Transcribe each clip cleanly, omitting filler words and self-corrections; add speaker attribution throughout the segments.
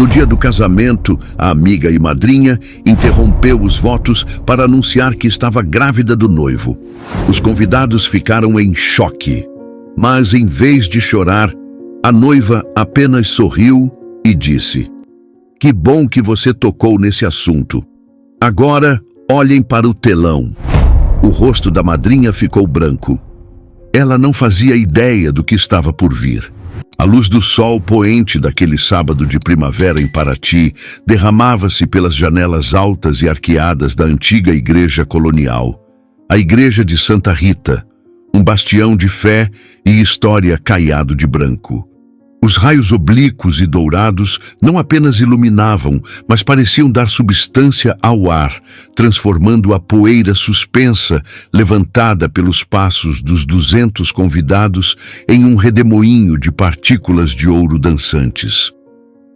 Speaker 1: No dia do casamento, a amiga e madrinha interrompeu os votos para anunciar que estava grávida do noivo. Os convidados ficaram em choque, mas em vez de chorar, a noiva apenas sorriu e disse: "Que bom que você tocou nesse assunto. Agora, olhem para o telão." O rosto da madrinha ficou branco. Ela não fazia ideia do que estava por vir. A luz do sol poente daquele sábado de primavera em Paraty derramava-se pelas janelas altas e arqueadas da antiga igreja colonial, a igreja de Santa Rita, um bastião de fé e história caiado de branco. Os raios oblíquos e dourados não apenas iluminavam, mas pareciam dar substância ao ar, transformando a poeira suspensa, levantada pelos passos dos 200 convidados, em um redemoinho de partículas de ouro dançantes.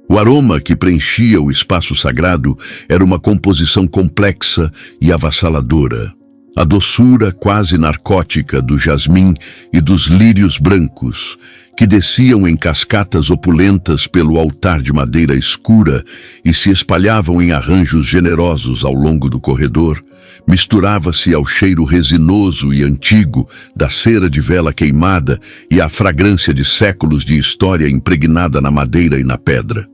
Speaker 1: O aroma que preenchia o espaço sagrado era uma composição complexa e avassaladora. A doçura quase narcótica do jasmim e dos lírios brancos, que desciam em cascatas opulentas pelo altar de madeira escura e se espalhavam em arranjos generosos ao longo do corredor, misturava-se ao cheiro resinoso e antigo da cera de vela queimada e à fragrância de séculos de história impregnada na madeira e na pedra.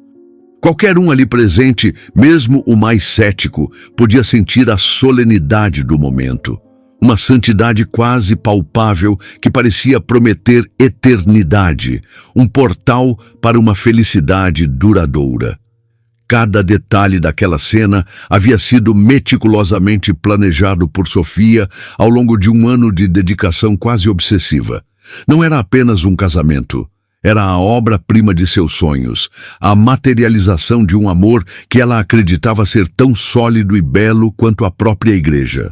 Speaker 1: Qualquer um ali presente, mesmo o mais cético, podia sentir a solenidade do momento. Uma santidade quase palpável que parecia prometer eternidade, um portal para uma felicidade duradoura. Cada detalhe daquela cena havia sido meticulosamente planejado por Sofia ao longo de um ano de dedicação quase obsessiva. Não era apenas um casamento. Era a obra-prima de seus sonhos, a materialização de um amor que ela acreditava ser tão sólido e belo quanto a própria igreja.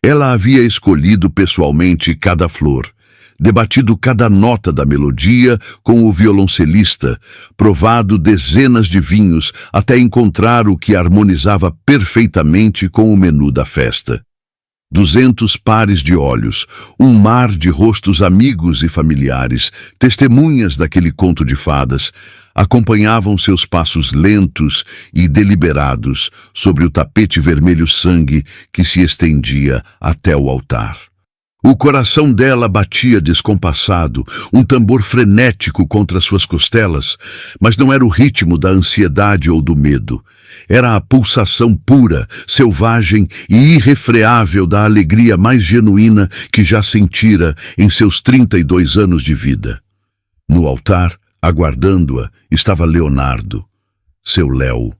Speaker 1: Ela havia escolhido pessoalmente cada flor, debatido cada nota da melodia com o violoncelista, provado dezenas de vinhos até encontrar o que harmonizava perfeitamente com o menu da festa. 200 pares de olhos, um mar de rostos amigos e familiares, testemunhas daquele conto de fadas, acompanhavam seus passos lentos e deliberados sobre o tapete vermelho sangue que se estendia até o altar. O coração dela batia descompassado, um tambor frenético contra suas costelas, mas não era o ritmo da ansiedade ou do medo. Era a pulsação pura, selvagem e irrefreável da alegria mais genuína que já sentira em seus 32 anos de vida. No altar, aguardando-a, estava Leonardo, seu Léo,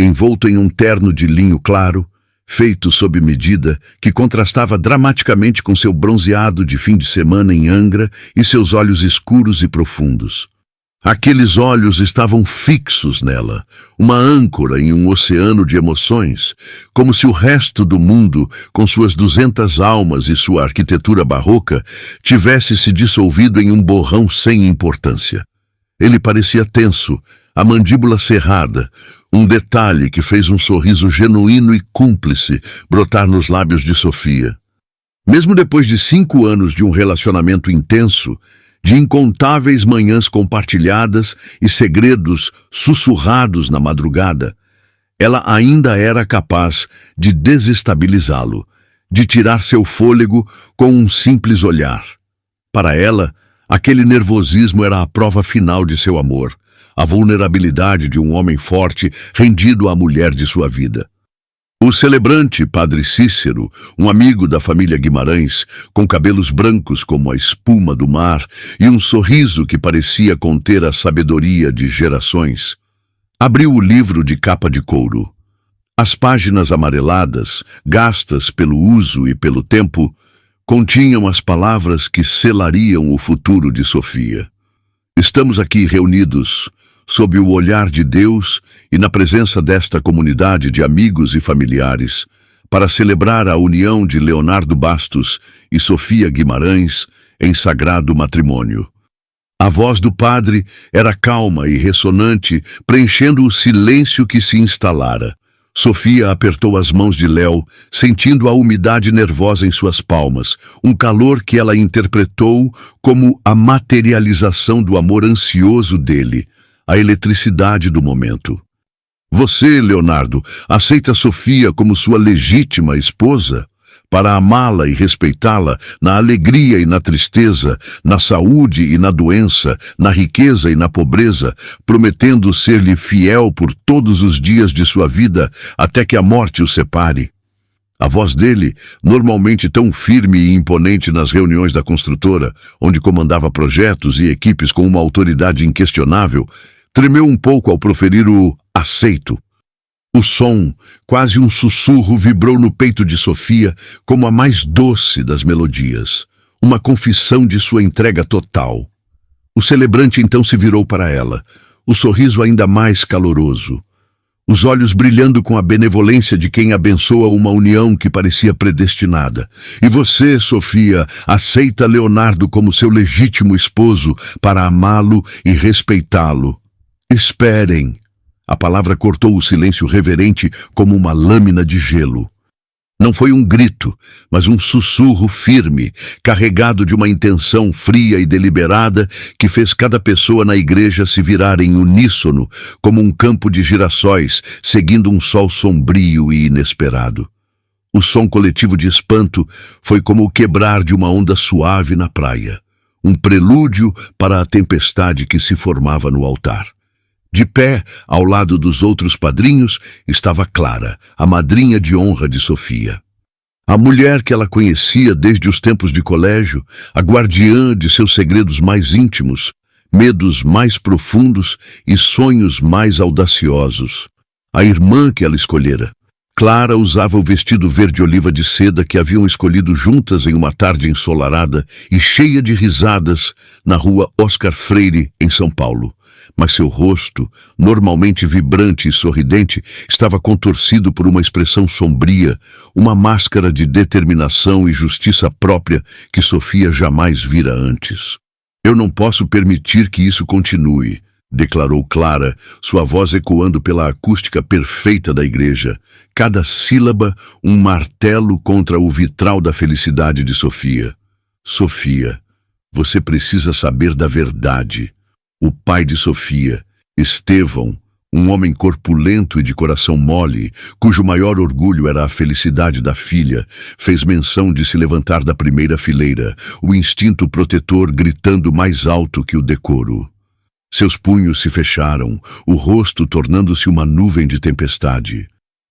Speaker 1: envolto em um terno de linho claro, feito sob medida, que contrastava dramaticamente com seu bronzeado de fim de semana em Angra e seus olhos escuros e profundos. Aqueles olhos estavam fixos nela, uma âncora em um oceano de emoções, como se o resto do mundo, com suas 200 almas e sua arquitetura barroca, tivesse se dissolvido em um borrão sem importância. Ele parecia tenso, a mandíbula cerrada, um detalhe que fez um sorriso genuíno e cúmplice brotar nos lábios de Sofia. Mesmo depois de 5 anos de um relacionamento intenso, de incontáveis manhãs compartilhadas e segredos sussurrados na madrugada, ela ainda era capaz de desestabilizá-lo, de tirar seu fôlego com um simples olhar. Para ela, aquele nervosismo era a prova final de seu amor, a vulnerabilidade de um homem forte rendido à mulher de sua vida. O celebrante Padre Cícero, um amigo da família Guimarães, com cabelos brancos como a espuma do mar e um sorriso que parecia conter a sabedoria de gerações, abriu o livro de capa de couro. As páginas amareladas, gastas pelo uso e pelo tempo, continham as palavras que selariam o futuro de Sofia. Estamos aqui reunidos sob o olhar de Deus e na presença desta comunidade de amigos e familiares, para celebrar a união de Leonardo Bastos e Sofia Guimarães em sagrado matrimônio. A voz do padre era calma e ressonante, preenchendo o silêncio que se instalara. Sofia apertou as mãos de Léo, sentindo a umidade nervosa em suas palmas, um calor que ela interpretou como a materialização do amor ansioso dele, a eletricidade do momento. Você, Leonardo, aceita Sofia como sua legítima esposa? Para amá-la e respeitá-la na alegria e na tristeza, na saúde e na doença, na riqueza e na pobreza, prometendo ser-lhe fiel por todos os dias de sua vida, até que a morte o separe. A voz dele, normalmente tão firme e imponente nas reuniões da construtora, onde comandava projetos e equipes com uma autoridade inquestionável, tremeu um pouco ao proferir o aceito. O som, quase um sussurro, vibrou no peito de Sofia como a mais doce das melodias, uma confissão de sua entrega total. O celebrante então se virou para ela, o sorriso ainda mais caloroso, os olhos brilhando com a benevolência de quem abençoa uma união que parecia predestinada. E você, Sofia, aceita Leonardo como seu legítimo esposo para amá-lo e respeitá-lo. Esperem. A palavra cortou o silêncio reverente como uma lâmina de gelo. Não foi um grito, mas um sussurro firme, carregado de uma intenção fria e deliberada que fez cada pessoa na igreja se virar em uníssono, como um campo de girassóis, seguindo um sol sombrio e inesperado. O som coletivo de espanto foi como o quebrar de uma onda suave na praia, um prelúdio para a tempestade que se formava no altar. De pé, ao lado dos outros padrinhos, estava Clara, a madrinha de honra de Sofia. A mulher que ela conhecia desde os tempos de colégio, a guardiã de seus segredos mais íntimos, medos mais profundos e sonhos mais audaciosos. A irmã que ela escolhera. Clara usava o vestido verde-oliva de seda que haviam escolhido juntas em uma tarde ensolarada e cheia de risadas na rua Oscar Freire, em São Paulo. Mas seu rosto, normalmente vibrante e sorridente, estava contorcido por uma expressão sombria, uma máscara de determinação e justiça própria que Sofia jamais vira antes. Eu não posso permitir que isso continue, declarou Clara, sua voz ecoando pela acústica perfeita da igreja, cada sílaba um martelo contra o vitral da felicidade de Sofia. Sofia, você precisa saber da verdade. O pai de Sofia, Estevão, um homem corpulento e de coração mole, cujo maior orgulho era a felicidade da filha, fez menção de se levantar da primeira fileira, o instinto protetor gritando mais alto que o decoro. Seus punhos se fecharam, o rosto tornando-se uma nuvem de tempestade.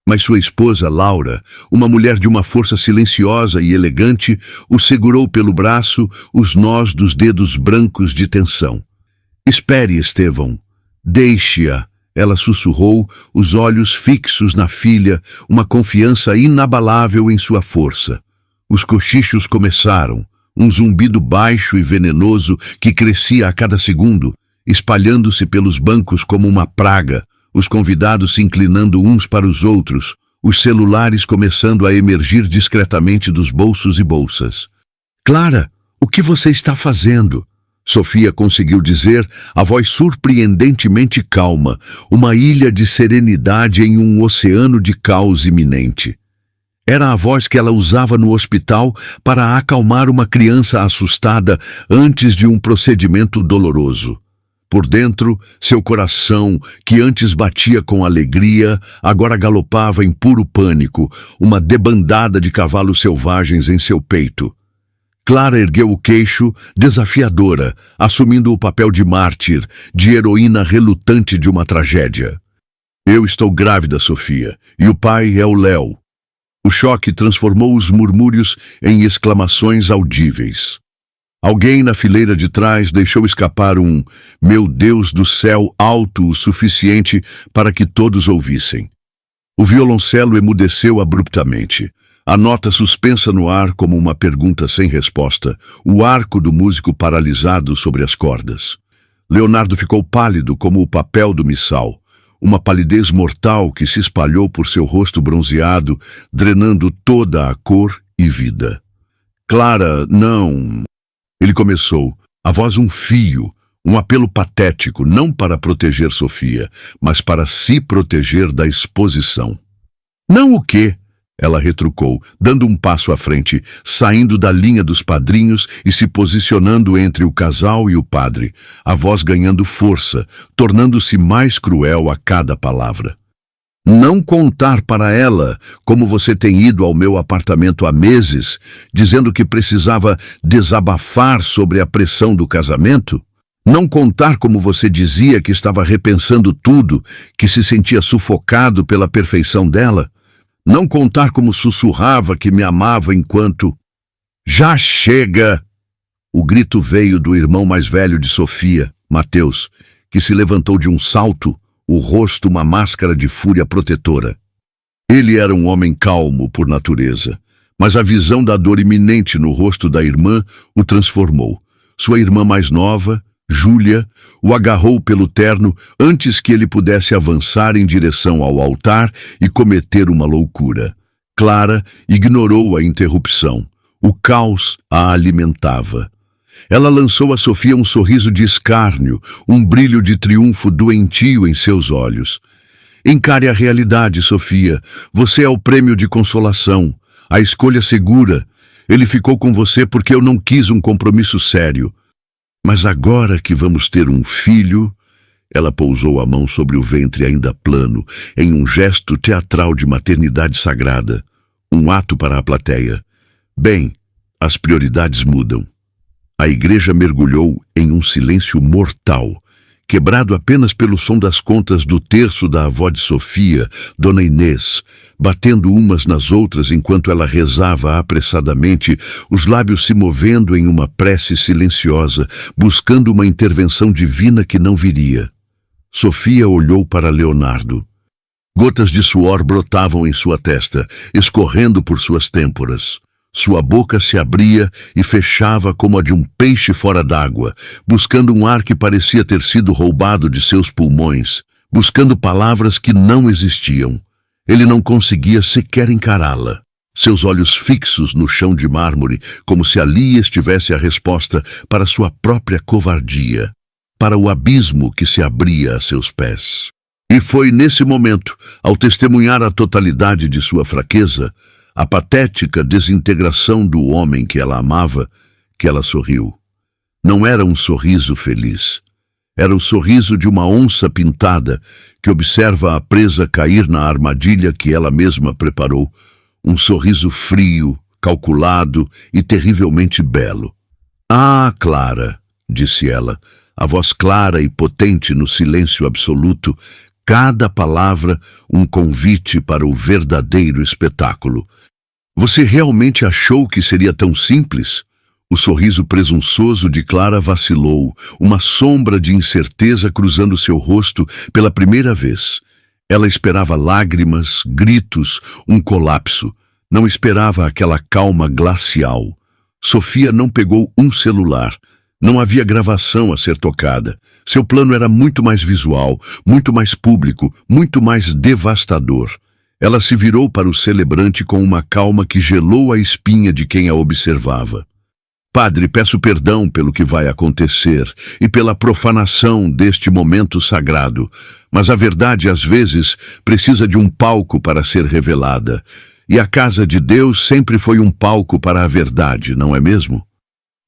Speaker 1: Mas sua esposa, Laura, uma mulher de uma força silenciosa e elegante, o segurou pelo braço, os nós dos dedos brancos de tensão. Espere, Estevão. Deixe-a, ela sussurrou, os olhos fixos na filha, uma confiança inabalável em sua força. Os cochichos começaram, um zumbido baixo e venenoso que crescia a cada segundo, espalhando-se pelos bancos como uma praga, os convidados se inclinando uns para os outros, os celulares começando a emergir discretamente dos bolsos e bolsas. Clara, o que você está fazendo? Sofia conseguiu dizer, a voz surpreendentemente calma, uma ilha de serenidade em um oceano de caos iminente. Era a voz que ela usava no hospital para acalmar uma criança assustada antes de um procedimento doloroso. Por dentro, seu coração, que antes batia com alegria, agora galopava em puro pânico, uma debandada de cavalos selvagens em seu peito. Clara ergueu o queixo, desafiadora, assumindo o papel de mártir, de heroína relutante de uma tragédia. Eu estou grávida, Sofia, e o pai é o Léo. O choque transformou os murmúrios em exclamações audíveis. Alguém na fileira de trás deixou escapar um "Meu Deus do céu" alto o suficiente para que todos ouvissem. O violoncelo emudeceu abruptamente. A nota suspensa no ar como uma pergunta sem resposta, o arco do músico paralisado sobre as cordas. Leonardo ficou pálido como o papel do missal, uma palidez mortal que se espalhou por seu rosto bronzeado, drenando toda a cor e vida. Clara, não... Ele começou, a voz um fio, um apelo patético, não para proteger Sofia, mas para se proteger da exposição. Não o quê? Ela retrucou, dando um passo à frente, saindo da linha dos padrinhos e se posicionando entre o casal e o padre, a voz ganhando força, tornando-se mais cruel a cada palavra. Não contar para ela como você tem ido ao meu apartamento há meses, dizendo que precisava desabafar sobre a pressão do casamento? Não contar como você dizia que estava repensando tudo, que se sentia sufocado pela perfeição dela? Não contar como sussurrava que me amava enquanto... Já chega! O grito veio do irmão mais velho de Sofia, Mateus, que se levantou de um salto, o rosto uma máscara de fúria protetora. Ele era um homem calmo por natureza, mas a visão da dor iminente no rosto da irmã o transformou. Sua irmã mais nova, Júlia, o agarrou pelo terno antes que ele pudesse avançar em direção ao altar e cometer uma loucura. Clara ignorou a interrupção. O caos a alimentava. Ela lançou a Sofia um sorriso de escárnio, um brilho de triunfo doentio em seus olhos. Encare a realidade, Sofia. Você é o prêmio de consolação, a escolha segura. Ele ficou com você porque eu não quis um compromisso sério. Mas agora que vamos ter um filho... Ela pousou a mão sobre o ventre ainda plano, em um gesto teatral de maternidade sagrada. Um ato para a plateia. Bem, as prioridades mudam. A igreja mergulhou em um silêncio mortal, quebrado apenas pelo som das contas do terço da avó de Sofia, Dona Inês, batendo umas nas outras enquanto ela rezava apressadamente, os lábios se movendo em uma prece silenciosa, buscando uma intervenção divina que não viria. Sofia olhou para Leonardo. Gotas de suor brotavam em sua testa, escorrendo por suas têmporas. Sua boca se abria e fechava como a de um peixe fora d'água, buscando um ar que parecia ter sido roubado de seus pulmões, buscando palavras que não existiam. Ele não conseguia sequer encará-la. Seus olhos fixos no chão de mármore, como se ali estivesse a resposta para sua própria covardia, para o abismo que se abria a seus pés. E foi nesse momento, ao testemunhar a totalidade de sua fraqueza, a patética desintegração do homem que ela amava, que ela sorriu. Não era um sorriso feliz. Era o sorriso de uma onça pintada que observa a presa cair na armadilha que ela mesma preparou. Um sorriso frio, calculado e terrivelmente belo. "Ah, Clara", disse ela, a voz clara e potente no silêncio absoluto, cada palavra um convite para o verdadeiro espetáculo. "Você realmente achou que seria tão simples?" O sorriso presunçoso de Clara vacilou, uma sombra de incerteza cruzando seu rosto pela primeira vez. Ela esperava lágrimas, gritos, um colapso. Não esperava aquela calma glacial. Sofia não pegou um celular. Não havia gravação a ser tocada. Seu plano era muito mais visual, muito mais público, muito mais devastador. Ela se virou para o celebrante com uma calma que gelou a espinha de quem a observava. "Padre, peço perdão pelo que vai acontecer e pela profanação deste momento sagrado, mas a verdade às vezes precisa de um palco para ser revelada. E a casa de Deus sempre foi um palco para a verdade, não é mesmo?"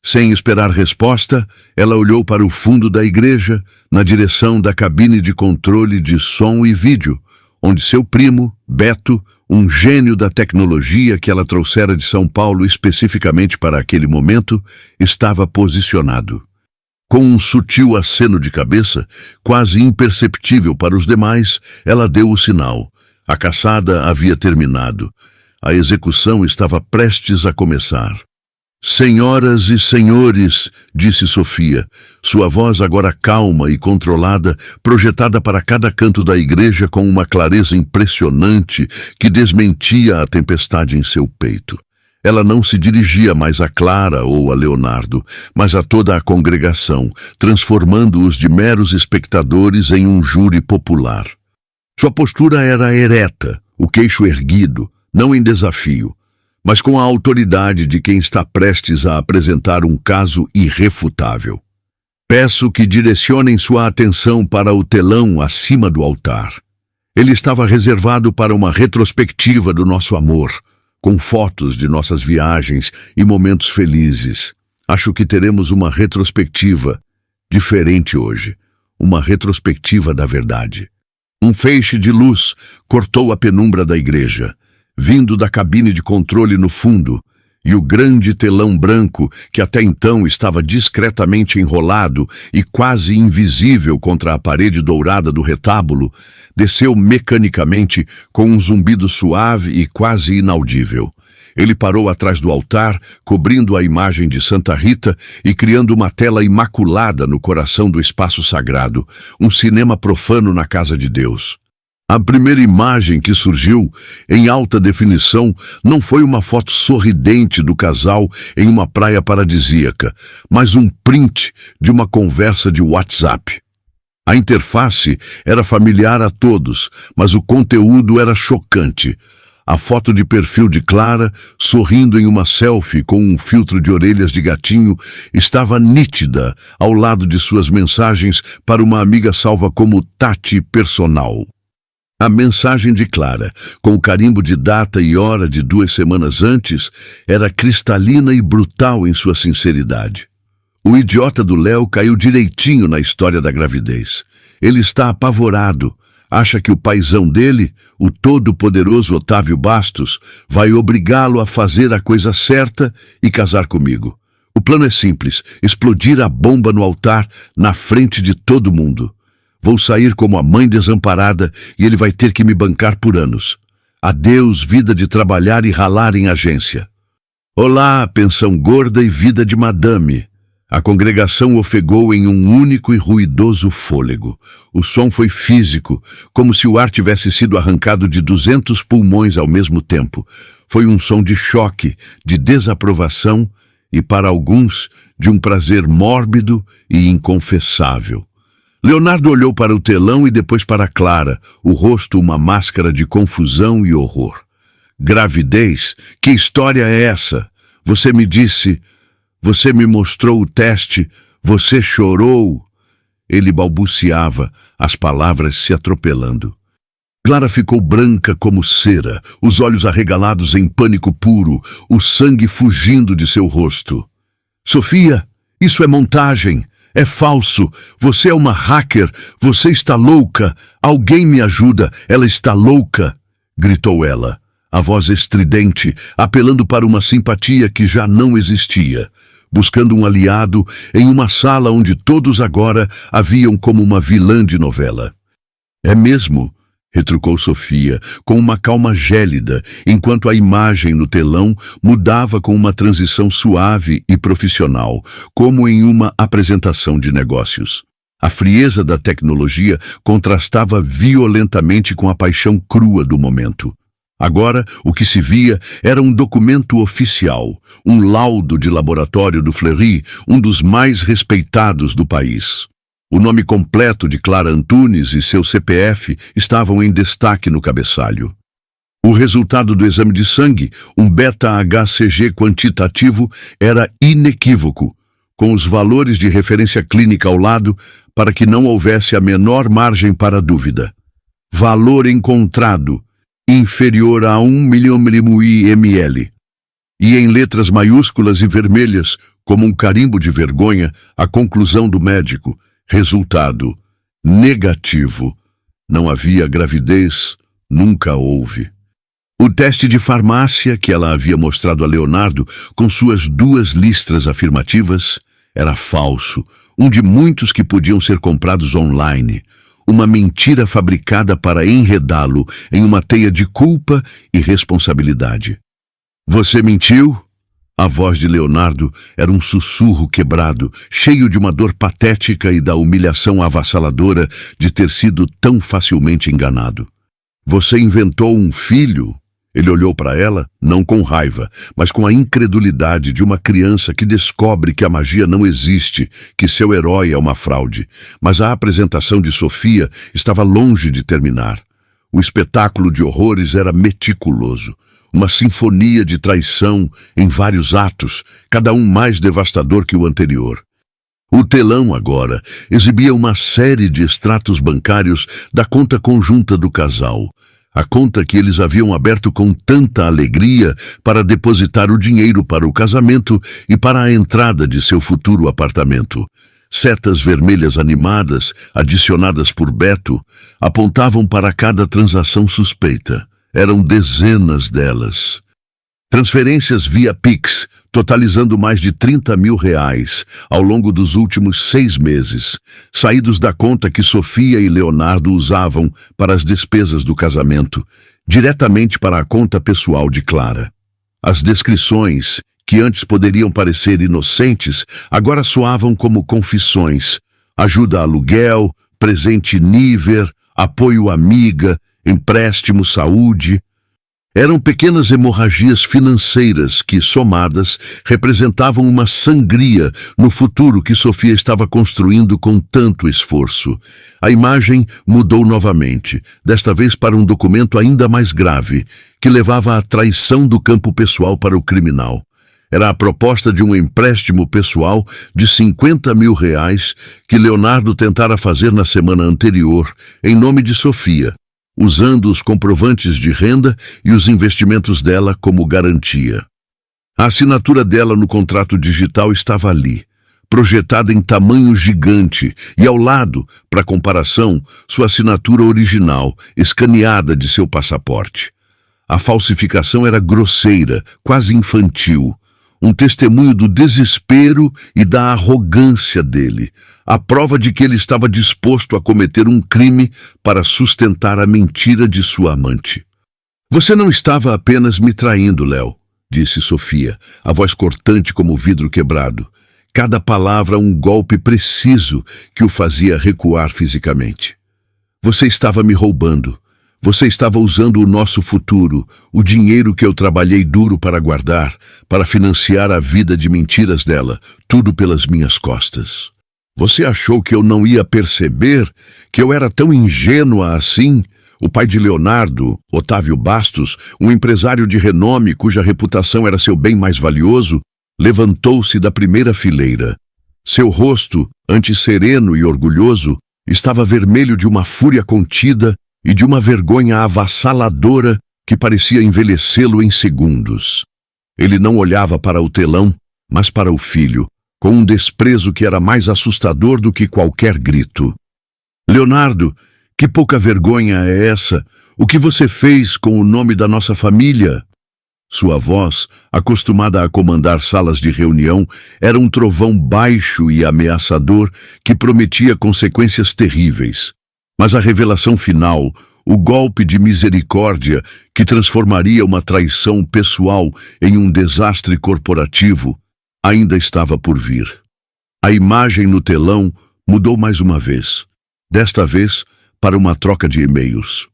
Speaker 1: Sem esperar resposta, ela olhou para o fundo da igreja, na direção da cabine de controle de som e vídeo, onde seu primo, Beto, um gênio da tecnologia que ela trouxera de São Paulo especificamente para aquele momento, estava posicionado. Com um sutil aceno de cabeça, quase imperceptível para os demais, ela deu o sinal. A caçada havia terminado. A execução estava prestes a começar. "Senhoras e senhores", disse Sofia, sua voz agora calma e controlada, projetada para cada canto da igreja com uma clareza impressionante que desmentia a tempestade em seu peito. Ela não se dirigia mais a Clara ou a Leonardo, mas a toda a congregação, transformando-os de meros espectadores em um júri popular. Sua postura era ereta, o queixo erguido, não em desafio, mas com a autoridade de quem está prestes a apresentar um caso irrefutável. "Peço que direcionem sua atenção para o telão acima do altar." Ele estava reservado para uma retrospectiva do nosso amor, com fotos de nossas viagens e momentos felizes. Acho que teremos uma retrospectiva diferente hoje, uma retrospectiva da verdade. Um feixe de luz cortou a penumbra da igreja, vindo da cabine de controle no fundo, e o grande telão branco, que até então estava discretamente enrolado e quase invisível contra a parede dourada do retábulo, desceu mecanicamente com um zumbido suave e quase inaudível. Ele parou atrás do altar, cobrindo a imagem de Santa Rita e criando uma tela imaculada no coração do espaço sagrado, um cinema profano na casa de Deus. A primeira imagem que surgiu, em alta definição, não foi uma foto sorridente do casal em uma praia paradisíaca, mas um print de uma conversa de WhatsApp. A interface era familiar a todos, mas o conteúdo era chocante. A foto de perfil de Clara, sorrindo em uma selfie com um filtro de orelhas de gatinho, estava nítida ao lado de suas mensagens para uma amiga salva como Tati Personal. A mensagem de Clara, com o carimbo de data e hora de 2 semanas antes, era cristalina e brutal em sua sinceridade. O idiota do Léo caiu direitinho na história da gravidez. Ele está apavorado. Acha que o paizão dele, o todo-poderoso Otávio Bastos, vai obrigá-lo a fazer a coisa certa e casar comigo. O plano é simples: explodir a bomba no altar na frente de todo mundo. Vou sair como a mãe desamparada e ele vai ter que me bancar por anos. Adeus, vida de trabalhar e ralar em agência. Olá, pensão gorda e vida de madame. A congregação ofegou em um único e ruidoso fôlego. O som foi físico, como se o ar tivesse sido arrancado de 200 pulmões ao mesmo tempo. Foi um som de choque, de desaprovação e, para alguns, de um prazer mórbido e inconfessável. Leonardo olhou para o telão e depois para Clara, o rosto uma máscara de confusão e horror. Gravidez? Que história é essa? Você me disse... Você me mostrou o teste, você chorou. Ele balbuciava, as palavras se atropelando. Clara ficou branca como cera, os olhos arregalados em pânico puro, o sangue fugindo de seu rosto. Sofia, isso é montagem, é falso, você é uma hacker, você está louca, alguém me ajuda, ela está louca, gritou ela, a voz estridente, apelando para uma simpatia que já não existia. Buscando um aliado em uma sala onde todos agora a viam como uma vilã de novela. É mesmo, retrucou Sofia, com uma calma gélida, enquanto a imagem no telão mudava com uma transição suave e profissional, como em uma apresentação de negócios. A frieza da tecnologia contrastava violentamente com a paixão crua do momento. Agora, o que se via era um documento oficial, um laudo de laboratório do Fleury, um dos mais respeitados do país. O nome completo de Clara Antunes e seu CPF estavam em destaque no cabeçalho. O resultado do exame de sangue, um beta-HCG quantitativo, era inequívoco, com os valores de referência clínica ao lado para que não houvesse a menor margem para dúvida. Valor encontrado, inferior a 1 ml. E em letras maiúsculas e vermelhas, como um carimbo de vergonha, a conclusão do médico: resultado negativo. Não havia gravidez, nunca houve. O teste de farmácia que ela havia mostrado a Leonardo, com suas 2 listras afirmativas, era falso, um de muitos que podiam ser comprados online. Uma mentira fabricada para enredá-lo em uma teia de culpa e responsabilidade. Você mentiu? A voz de Leonardo era um sussurro quebrado, cheio de uma dor patética e da humilhação avassaladora de ter sido tão facilmente enganado. Você inventou um filho? Ele olhou para ela, não com raiva, mas com a incredulidade de uma criança que descobre que a magia não existe, que seu herói é uma fraude. Mas a apresentação de Sofia estava longe de terminar. O espetáculo de horrores era meticuloso. Uma sinfonia de traição em vários atos, cada um mais devastador que o anterior. O telão, agora, exibia uma série de extratos bancários da conta conjunta do casal. A conta que eles haviam aberto com tanta alegria para depositar o dinheiro para o casamento e para a entrada de seu futuro apartamento. Setas vermelhas animadas, adicionadas por Beto, apontavam para cada transação suspeita. Eram dezenas delas. Transferências via Pix, totalizando mais de R$30 mil ao longo dos últimos 6 meses, saídos da conta que Sofia e Leonardo usavam para as despesas do casamento, diretamente para a conta pessoal de Clara. As descrições, que antes poderiam parecer inocentes, agora soavam como confissões: ajuda a aluguel, presente nível, apoio amiga, empréstimo saúde. Eram pequenas hemorragias financeiras que, somadas, representavam uma sangria no futuro que Sofia estava construindo com tanto esforço. A imagem mudou novamente, desta vez para um documento ainda mais grave, que levava à traição do campo pessoal para o criminal. Era a proposta de um empréstimo pessoal de R$50 mil que Leonardo tentara fazer na semana anterior, em nome de Sofia, usando os comprovantes de renda e os investimentos dela como garantia. A assinatura dela no contrato digital estava ali, projetada em tamanho gigante, e ao lado, para comparação, sua assinatura original, escaneada de seu passaporte. A falsificação era grosseira, quase infantil, um testemunho do desespero e da arrogância dele, a prova de que ele estava disposto a cometer um crime para sustentar a mentira de sua amante. Você não estava apenas me traindo, Léo, disse Sofia, a voz cortante como o vidro quebrado. Cada palavra um golpe preciso que o fazia recuar fisicamente. Você estava me roubando. Você estava usando o nosso futuro, o dinheiro que eu trabalhei duro para guardar, para financiar a vida de mentiras dela, tudo pelas minhas costas. Você achou que eu não ia perceber que eu era tão ingênua assim? O pai de Leonardo, Otávio Bastos, um empresário de renome cuja reputação era seu bem mais valioso, levantou-se da primeira fileira. Seu rosto, antes sereno e orgulhoso, estava vermelho de uma fúria contida e de uma vergonha avassaladora que parecia envelhecê-lo em segundos. Ele não olhava para o telão, mas para o filho, com um desprezo que era mais assustador do que qualquer grito. Leonardo, que pouca vergonha é essa? O que você fez com o nome da nossa família? Sua voz, acostumada a comandar salas de reunião, era um trovão baixo e ameaçador que prometia consequências terríveis. Mas a revelação final, o golpe de misericórdia que transformaria uma traição pessoal em um desastre corporativo, ainda estava por vir. A imagem no telão mudou mais uma vez, desta vez para uma troca de e-mails.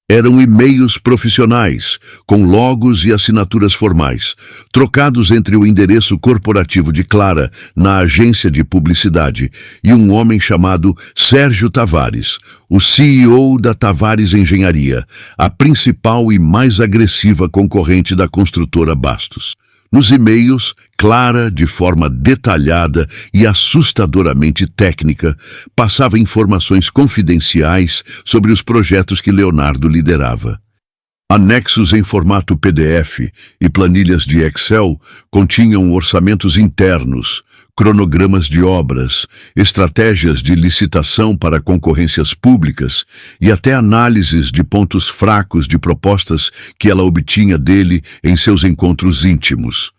Speaker 1: Eram e-mails profissionais, com logos e assinaturas formais, trocados entre o endereço corporativo de Clara, na agência de publicidade, e um homem chamado Sérgio Tavares, o CEO da Tavares Engenharia, a principal e mais agressiva concorrente da construtora Bastos. Nos e-mails, Clara, de forma detalhada e assustadoramente técnica, passava informações confidenciais sobre os projetos que Leonardo liderava. Anexos em formato PDF e planilhas de Excel continham orçamentos internos, cronogramas de obras, estratégias de licitação para concorrências públicas e até análises de pontos fracos de propostas que ela obtinha dele em seus encontros íntimos.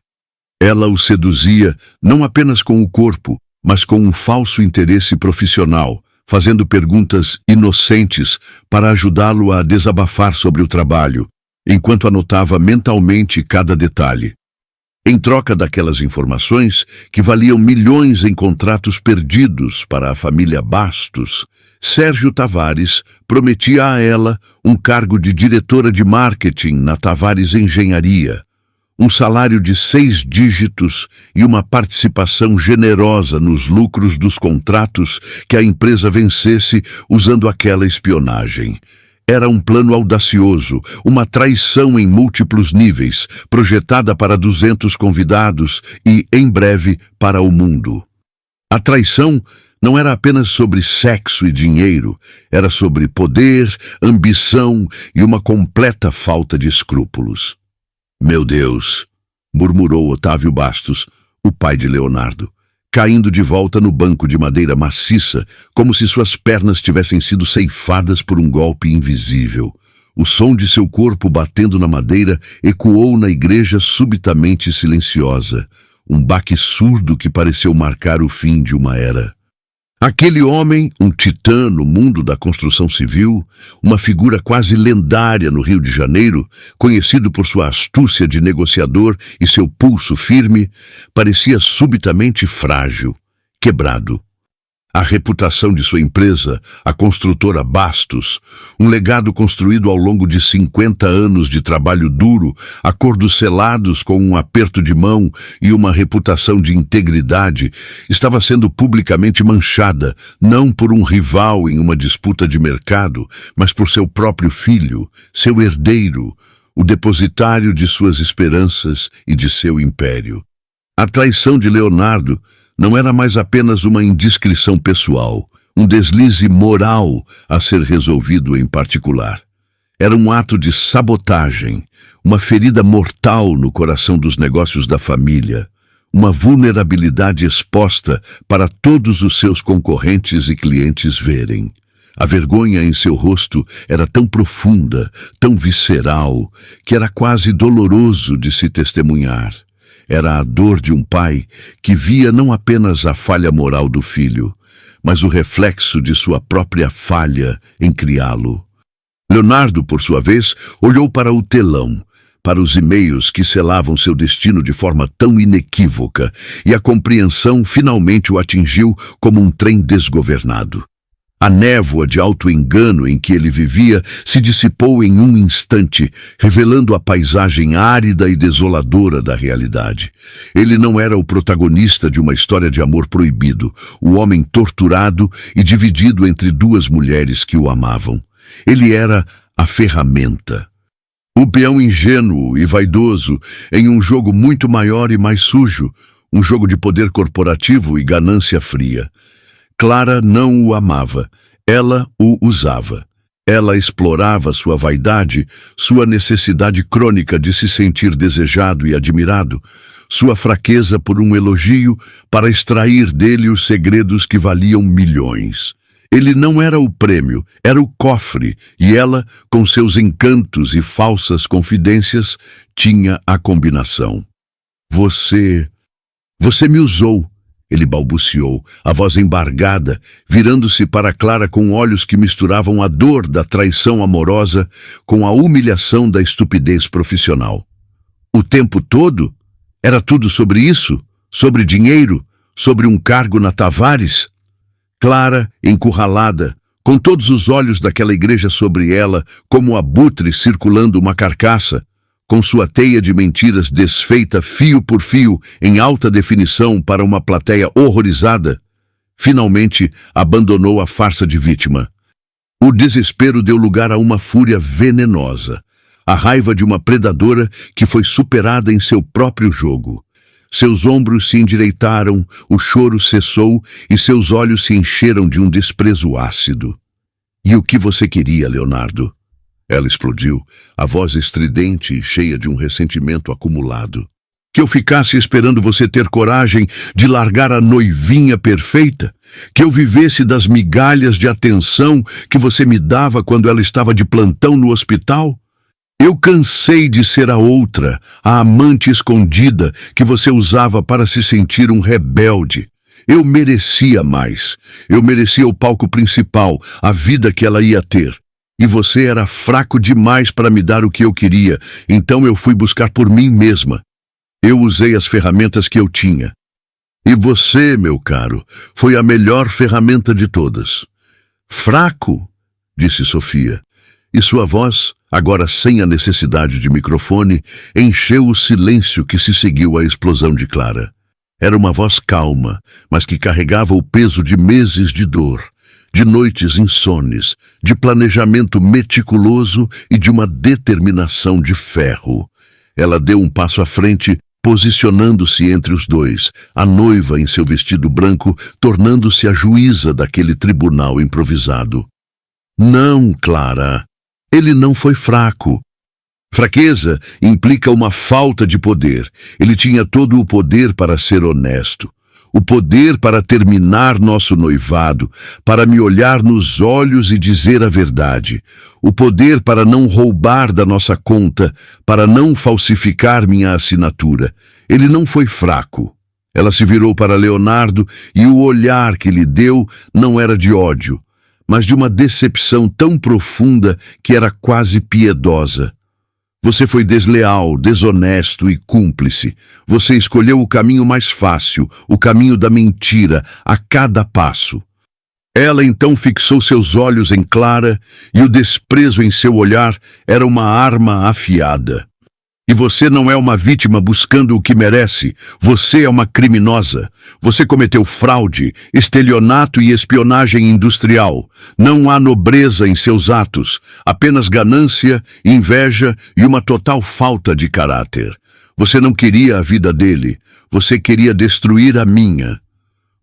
Speaker 1: Ela o seduzia não apenas com o corpo, mas com um falso interesse profissional, fazendo perguntas inocentes para ajudá-lo a desabafar sobre o trabalho, enquanto anotava mentalmente cada detalhe. Em troca daquelas informações, que valiam milhões em contratos perdidos para a família Bastos, Sérgio Tavares prometia a ela um cargo de diretora de marketing na Tavares Engenharia, um salário de 6 dígitos e uma participação generosa nos lucros dos contratos que a empresa vencesse usando aquela espionagem. Era um plano audacioso, uma traição em múltiplos níveis, projetada para 200 convidados e, em breve, para o mundo. A traição não era apenas sobre sexo e dinheiro, era sobre poder, ambição e uma completa falta de escrúpulos. Meu Deus, murmurou Otávio Bastos, o pai de Leonardo, caindo de volta no banco de madeira maciça, como se suas pernas tivessem sido ceifadas por um golpe invisível. O som de seu corpo batendo na madeira ecoou na igreja subitamente silenciosa, um baque surdo que pareceu marcar o fim de uma era. Aquele homem, um titã no mundo da construção civil, uma figura quase lendária no Rio de Janeiro, conhecido por sua astúcia de negociador e seu pulso firme, parecia subitamente frágil, quebrado. A reputação de sua empresa, a construtora Bastos, um legado construído ao longo de 50 anos de trabalho duro, acordos selados com um aperto de mão e uma reputação de integridade, estava sendo publicamente manchada, não por um rival em uma disputa de mercado, mas por seu próprio filho, seu herdeiro, o depositário de suas esperanças e de seu império. A traição de Leonardo não era mais apenas uma indiscrição pessoal, um deslize moral a ser resolvido em particular. Era um ato de sabotagem, uma ferida mortal no coração dos negócios da família, uma vulnerabilidade exposta para todos os seus concorrentes e clientes verem. A vergonha em seu rosto era tão profunda, tão visceral, que era quase doloroso de se testemunhar. Era a dor de um pai que via não apenas a falha moral do filho, mas o reflexo de sua própria falha em criá-lo. Leonardo, por sua vez, olhou para o telão, para os e-mails que selavam seu destino de forma tão inequívoca, e a compreensão finalmente o atingiu como um trem desgovernado. A névoa de auto-engano em que ele vivia se dissipou em um instante, revelando a paisagem árida e desoladora da realidade. Ele não era o protagonista de uma história de amor proibido, o homem torturado e dividido entre duas mulheres que o amavam. Ele era a ferramenta. O peão ingênuo e vaidoso em um jogo muito maior e mais sujo, um jogo de poder corporativo e ganância fria. Clara não o amava, ela o usava. Ela explorava sua vaidade, sua necessidade crônica de se sentir desejado e admirado, sua fraqueza por um elogio para extrair dele os segredos que valiam milhões. Ele não era o prêmio, era o cofre, e ela, com seus encantos e falsas confidências, tinha a combinação. Você me usou. Ele balbuciou, a voz embargada, virando-se para Clara com olhos que misturavam a dor da traição amorosa com a humilhação da estupidez profissional. O tempo todo? Era tudo sobre isso? Sobre dinheiro? Sobre um cargo na Tavares? Clara, encurralada, com todos os olhos daquela igreja sobre ela, como abutre circulando uma carcaça, com sua teia de mentiras desfeita fio por fio em alta definição para uma plateia horrorizada, finalmente abandonou a farsa de vítima. O desespero deu lugar a uma fúria venenosa, a raiva de uma predadora que foi superada em seu próprio jogo. Seus ombros se endireitaram, o choro cessou e seus olhos se encheram de um desprezo ácido. E o que você queria, Leonardo? Ela explodiu, a voz estridente e cheia de um ressentimento acumulado. Que eu ficasse esperando você ter coragem de largar a noivinha perfeita? Que eu vivesse das migalhas de atenção que você me dava quando ela estava de plantão no hospital? Eu cansei de ser a outra, a amante escondida que você usava para se sentir um rebelde. Eu merecia mais. Eu merecia o palco principal, a vida que ela ia ter. E você era fraco demais para me dar o que eu queria, então eu fui buscar por mim mesma. Eu usei as ferramentas que eu tinha. E você, meu caro, foi a melhor ferramenta de todas. Fraco, disse Sofia, e sua voz, agora sem a necessidade de microfone, encheu o silêncio que se seguiu à explosão de Clara. Era uma voz calma, mas que carregava o peso de meses de dor, de noites insones, de planejamento meticuloso e de uma determinação de ferro. Ela deu um passo à frente, posicionando-se entre os dois, a noiva em seu vestido branco, tornando-se a juíza daquele tribunal improvisado. Não, Clara, ele não foi fraco. Fraqueza implica uma falta de poder. Ele tinha todo o poder para ser honesto, o poder para terminar nosso noivado, para me olhar nos olhos e dizer a verdade, o poder para não roubar da nossa conta, para não falsificar minha assinatura. Ele não foi fraco. Ela se virou para Leonardo e o olhar que lhe deu não era de ódio, mas de uma decepção tão profunda que era quase piedosa. Você foi desleal, desonesto e cúmplice. Você escolheu o caminho mais fácil, o caminho da mentira, a cada passo. Ela então fixou seus olhos em Clara e o desprezo em seu olhar era uma arma afiada. E você não é uma vítima buscando o que merece. Você é uma criminosa. Você cometeu fraude, estelionato e espionagem industrial. Não há nobreza em seus atos, apenas ganância, inveja e uma total falta de caráter. Você não queria a vida dele, você queria destruir a minha.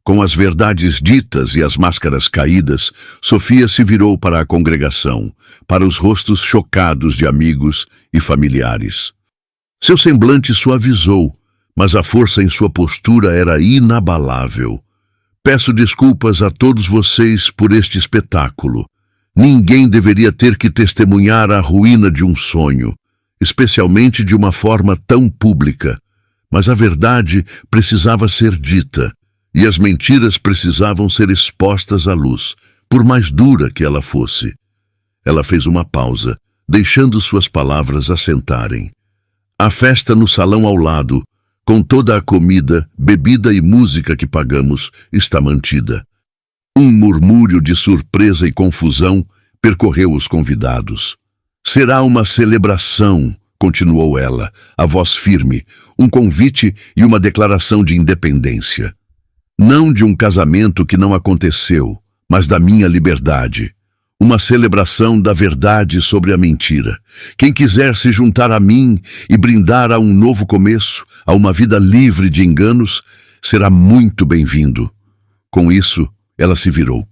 Speaker 1: Com as verdades ditas e as máscaras caídas, Sofia se virou para a congregação, para os rostos chocados de amigos e familiares. Seu semblante suavizou, mas a força em sua postura era inabalável. Peço desculpas a todos vocês por este espetáculo. Ninguém deveria ter que testemunhar a ruína de um sonho, especialmente de uma forma tão pública. Mas a verdade precisava ser dita, e as mentiras precisavam ser expostas à luz, por mais dura que ela fosse. Ela fez uma pausa, deixando suas palavras assentarem. A festa no salão ao lado, com toda a comida, bebida e música que pagamos, está mantida. Um murmúrio de surpresa e confusão percorreu os convidados. Será uma celebração, continuou ela, a voz firme, um convite e uma declaração de independência. Não de um casamento que não aconteceu, mas da minha liberdade. Uma celebração da verdade sobre a mentira. Quem quiser se juntar a mim e brindar a um novo começo, a uma vida livre de enganos, será muito bem-vindo. Com isso, ela se virou.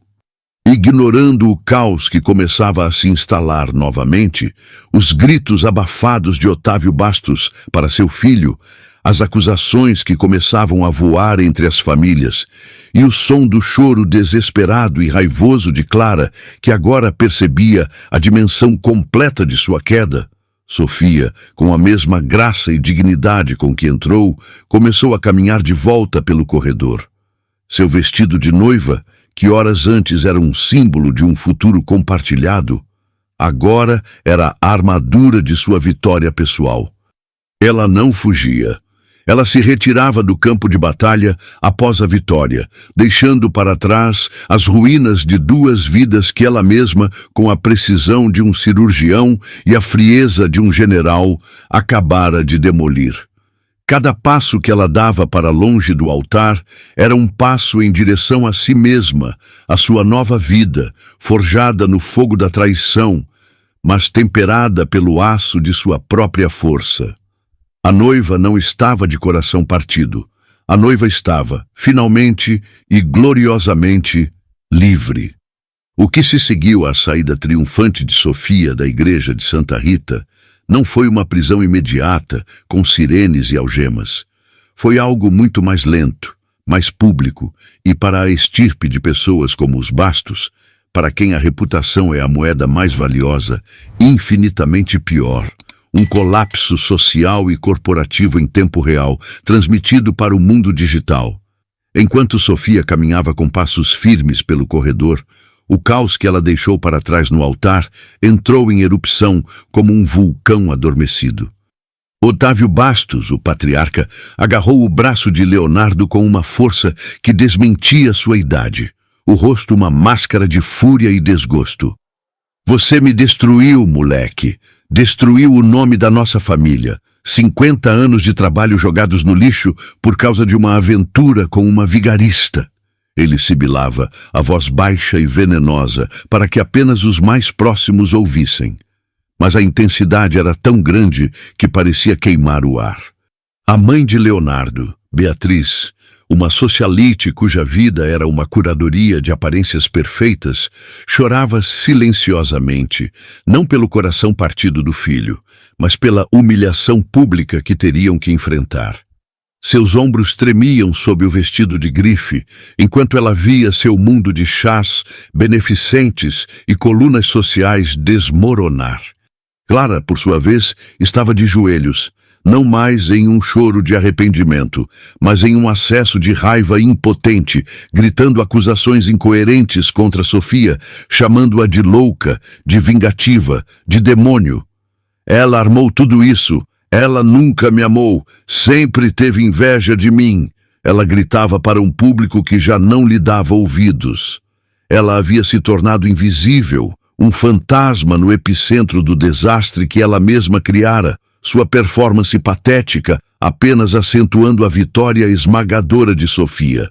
Speaker 1: Ignorando o caos que começava a se instalar novamente, os gritos abafados de Otávio Bastos para seu filho, as acusações que começavam a voar entre as famílias e o som do choro desesperado e raivoso de Clara, que agora percebia a dimensão completa de sua queda, Sofia, com a mesma graça e dignidade com que entrou, começou a caminhar de volta pelo corredor. Seu vestido de noiva, que horas antes era um símbolo de um futuro compartilhado, agora era a armadura de sua vitória pessoal. Ela não fugia. Ela se retirava do campo de batalha após a vitória, deixando para trás as ruínas de duas vidas que ela mesma, com a precisão de um cirurgião e a frieza de um general, acabara de demolir. Cada passo que ela dava para longe do altar era um passo em direção a si mesma, a sua nova vida, forjada no fogo da traição, mas temperada pelo aço de sua própria força. A noiva não estava de coração partido. A noiva estava, finalmente e gloriosamente, livre. O que se seguiu à saída triunfante de Sofia da igreja de Santa Rita não foi uma prisão imediata, com sirenes e algemas. Foi algo muito mais lento, mais público, e para a estirpe de pessoas como os Bastos, para quem a reputação é a moeda mais valiosa, infinitamente pior. Um colapso social e corporativo em tempo real, transmitido para o mundo digital. Enquanto Sofia caminhava com passos firmes pelo corredor, o caos que ela deixou para trás no altar entrou em erupção como um vulcão adormecido. Otávio Bastos, o patriarca, agarrou o braço de Leonardo com uma força que desmentia sua idade, o rosto uma máscara de fúria e desgosto. Você me destruiu, moleque. Destruiu o nome da nossa família. 50 anos de trabalho jogados no lixo por causa de uma aventura com uma vigarista. Ele sibilava, a voz baixa e venenosa, para que apenas os mais próximos ouvissem. Mas a intensidade era tão grande que parecia queimar o ar. A mãe de Leonardo, Beatriz, uma socialite cuja vida era uma curadoria de aparências perfeitas, chorava silenciosamente, não pelo coração partido do filho, mas pela humilhação pública que teriam que enfrentar. Seus ombros tremiam sob o vestido de grife, enquanto ela via seu mundo de chás, beneficentes e colunas sociais desmoronar. Clara, por sua vez, estava de joelhos, não mais em um choro de arrependimento, mas em um acesso de raiva impotente, gritando acusações incoerentes contra Sofia, chamando-a de louca, de vingativa, de demônio. Ela armou tudo isso. Ela nunca me amou, sempre teve inveja de mim. Ela gritava para um público que já não lhe dava ouvidos. Ela havia se tornado invisível, um fantasma no epicentro do desastre que ela mesma criara, sua performance patética apenas acentuando a vitória esmagadora de Sofia.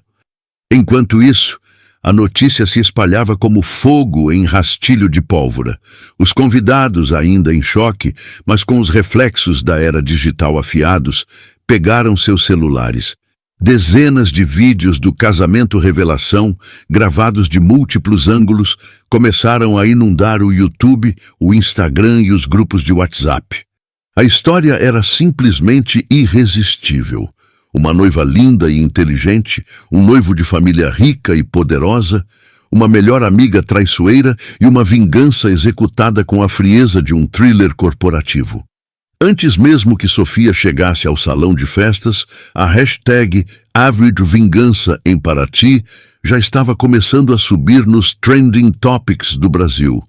Speaker 1: Enquanto isso, a notícia se espalhava como fogo em rastilho de pólvora. Os convidados, ainda em choque, mas com os reflexos da era digital afiados, pegaram seus celulares. Dezenas de vídeos do casamento revelação, gravados de múltiplos ângulos, começaram a inundar o YouTube, o Instagram e os grupos de WhatsApp. A história era simplesmente irresistível. Uma noiva linda e inteligente, um noivo de família rica e poderosa, uma melhor amiga traiçoeira e uma vingança executada com a frieza de um thriller corporativo. Antes mesmo que Sofia chegasse ao salão de festas, a hashtag #AverageVingança em Paraty já estava começando a subir nos trending topics do Brasil,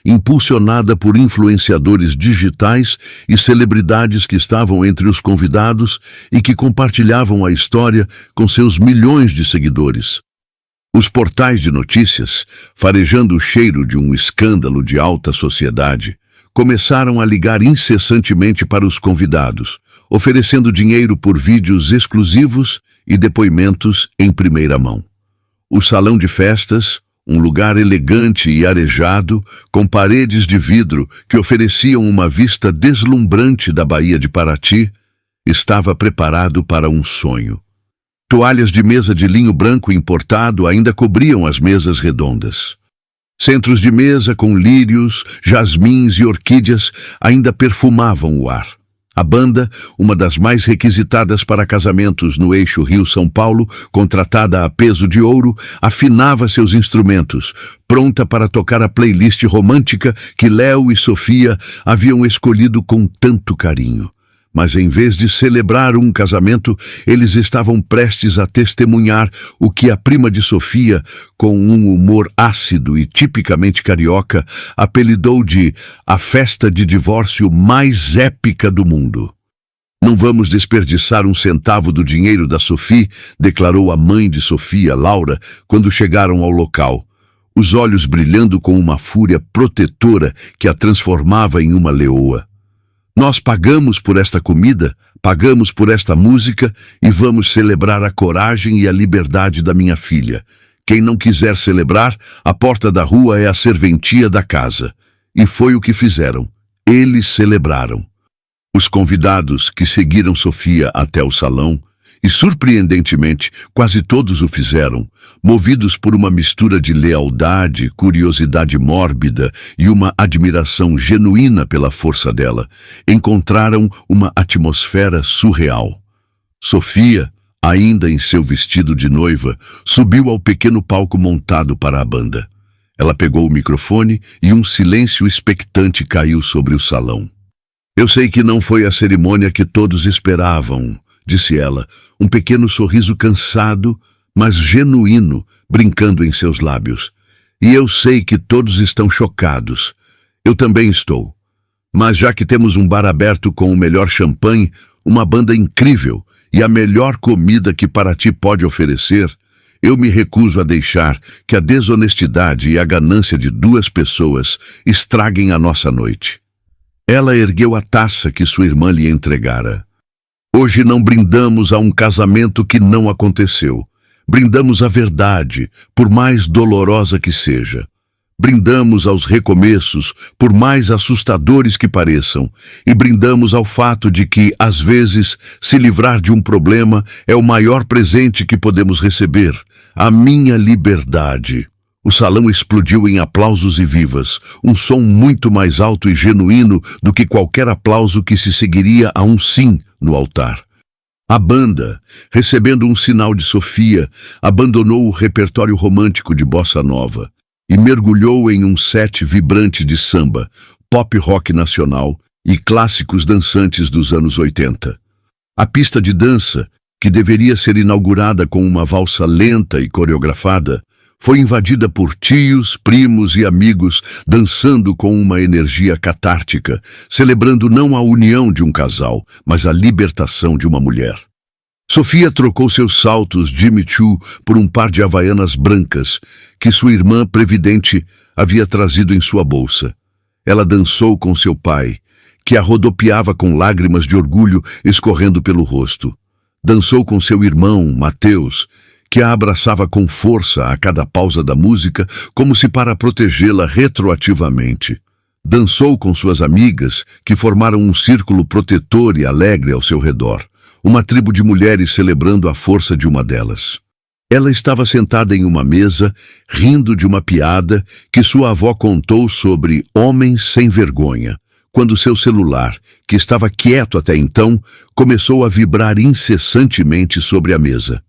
Speaker 1: impulsionada por influenciadores digitais e celebridades que estavam entre os convidados e que compartilhavam a história com seus milhões de seguidores. Os portais de notícias, farejando o cheiro de um escândalo de alta sociedade, começaram a ligar incessantemente para os convidados, oferecendo dinheiro por vídeos exclusivos e depoimentos em primeira mão. O salão de festas, um lugar elegante e arejado, com paredes de vidro que ofereciam uma vista deslumbrante da Baía de Paraty, estava preparado para um sonho. Toalhas de mesa de linho branco importado ainda cobriam as mesas redondas. Centros de mesa com lírios, jasmins e orquídeas ainda perfumavam o ar. A banda, uma das mais requisitadas para casamentos no eixo Rio-São Paulo, contratada a peso de ouro, afinava seus instrumentos, pronta para tocar a playlist romântica que Léo e Sofia haviam escolhido com tanto carinho. Mas em vez de celebrar um casamento, eles estavam prestes a testemunhar o que a prima de Sofia, com um humor ácido e tipicamente carioca, apelidou de a festa de divórcio mais épica do mundo. Não vamos desperdiçar um centavo do dinheiro da Sophie, declarou a mãe de Sofia, Laura, quando chegaram ao local, os olhos brilhando com uma fúria protetora que a transformava em uma leoa. Nós pagamos por esta comida, pagamos por esta música e vamos celebrar a coragem e a liberdade da minha filha. Quem não quiser celebrar, a porta da rua é a serventia da casa. E foi o que fizeram. Eles celebraram. Os convidados que seguiram Sofia até o salão, e surpreendentemente, quase todos o fizeram, movidos por uma mistura de lealdade, curiosidade mórbida e uma admiração genuína pela força dela, encontraram uma atmosfera surreal. Sofia, ainda em seu vestido de noiva, subiu ao pequeno palco montado para a banda. Ela pegou o microfone e um silêncio expectante caiu sobre o salão. Eu sei que não foi a cerimônia que todos esperavam, disse ela, um pequeno sorriso cansado, mas genuíno, brincando em seus lábios. E eu sei que todos estão chocados. Eu também estou. Mas já que temos um bar aberto com o melhor champanhe, uma banda incrível e a melhor comida que Paraty pode oferecer, eu me recuso a deixar que a desonestidade e a ganância de duas pessoas estraguem a nossa noite. Ela ergueu a taça que sua irmã lhe entregara. Hoje não brindamos a um casamento que não aconteceu. Brindamos a verdade, por mais dolorosa que seja. brindamos aos recomeços, por mais assustadores que pareçam, e brindamos ao fato de que, às vezes, se livrar de um problema é o maior presente que podemos receber, a minha liberdade. O salão explodiu em aplausos e vivas, um som muito mais alto e genuíno do que qualquer aplauso que se seguiria a um sim no altar. A banda, recebendo um sinal de Sofia, abandonou o repertório romântico de bossa nova e mergulhou em um set vibrante de samba, pop rock nacional e clássicos dançantes dos anos 80. A pista de dança, que deveria ser inaugurada com uma valsa lenta e coreografada, foi invadida por tios, primos e amigos dançando com uma energia catártica, celebrando não a união de um casal, mas a libertação de uma mulher. Sofia trocou seus saltos Jimmy Choo por um par de havaianas brancas que sua irmã previdente havia trazido em sua bolsa. Ela dançou com seu pai, que a rodopiava com lágrimas de orgulho escorrendo pelo rosto. Dançou com seu irmão, Mateus, que a abraçava com força a cada pausa da música, como se para protegê-la retroativamente. Dançou com suas amigas, que formaram um círculo protetor e alegre ao seu redor, uma tribo de mulheres celebrando a força de uma delas. Ela estava sentada em uma mesa, rindo de uma piada que sua avó contou sobre homens sem vergonha, quando seu celular, que estava quieto até então, começou a vibrar incessantemente sobre a mesa.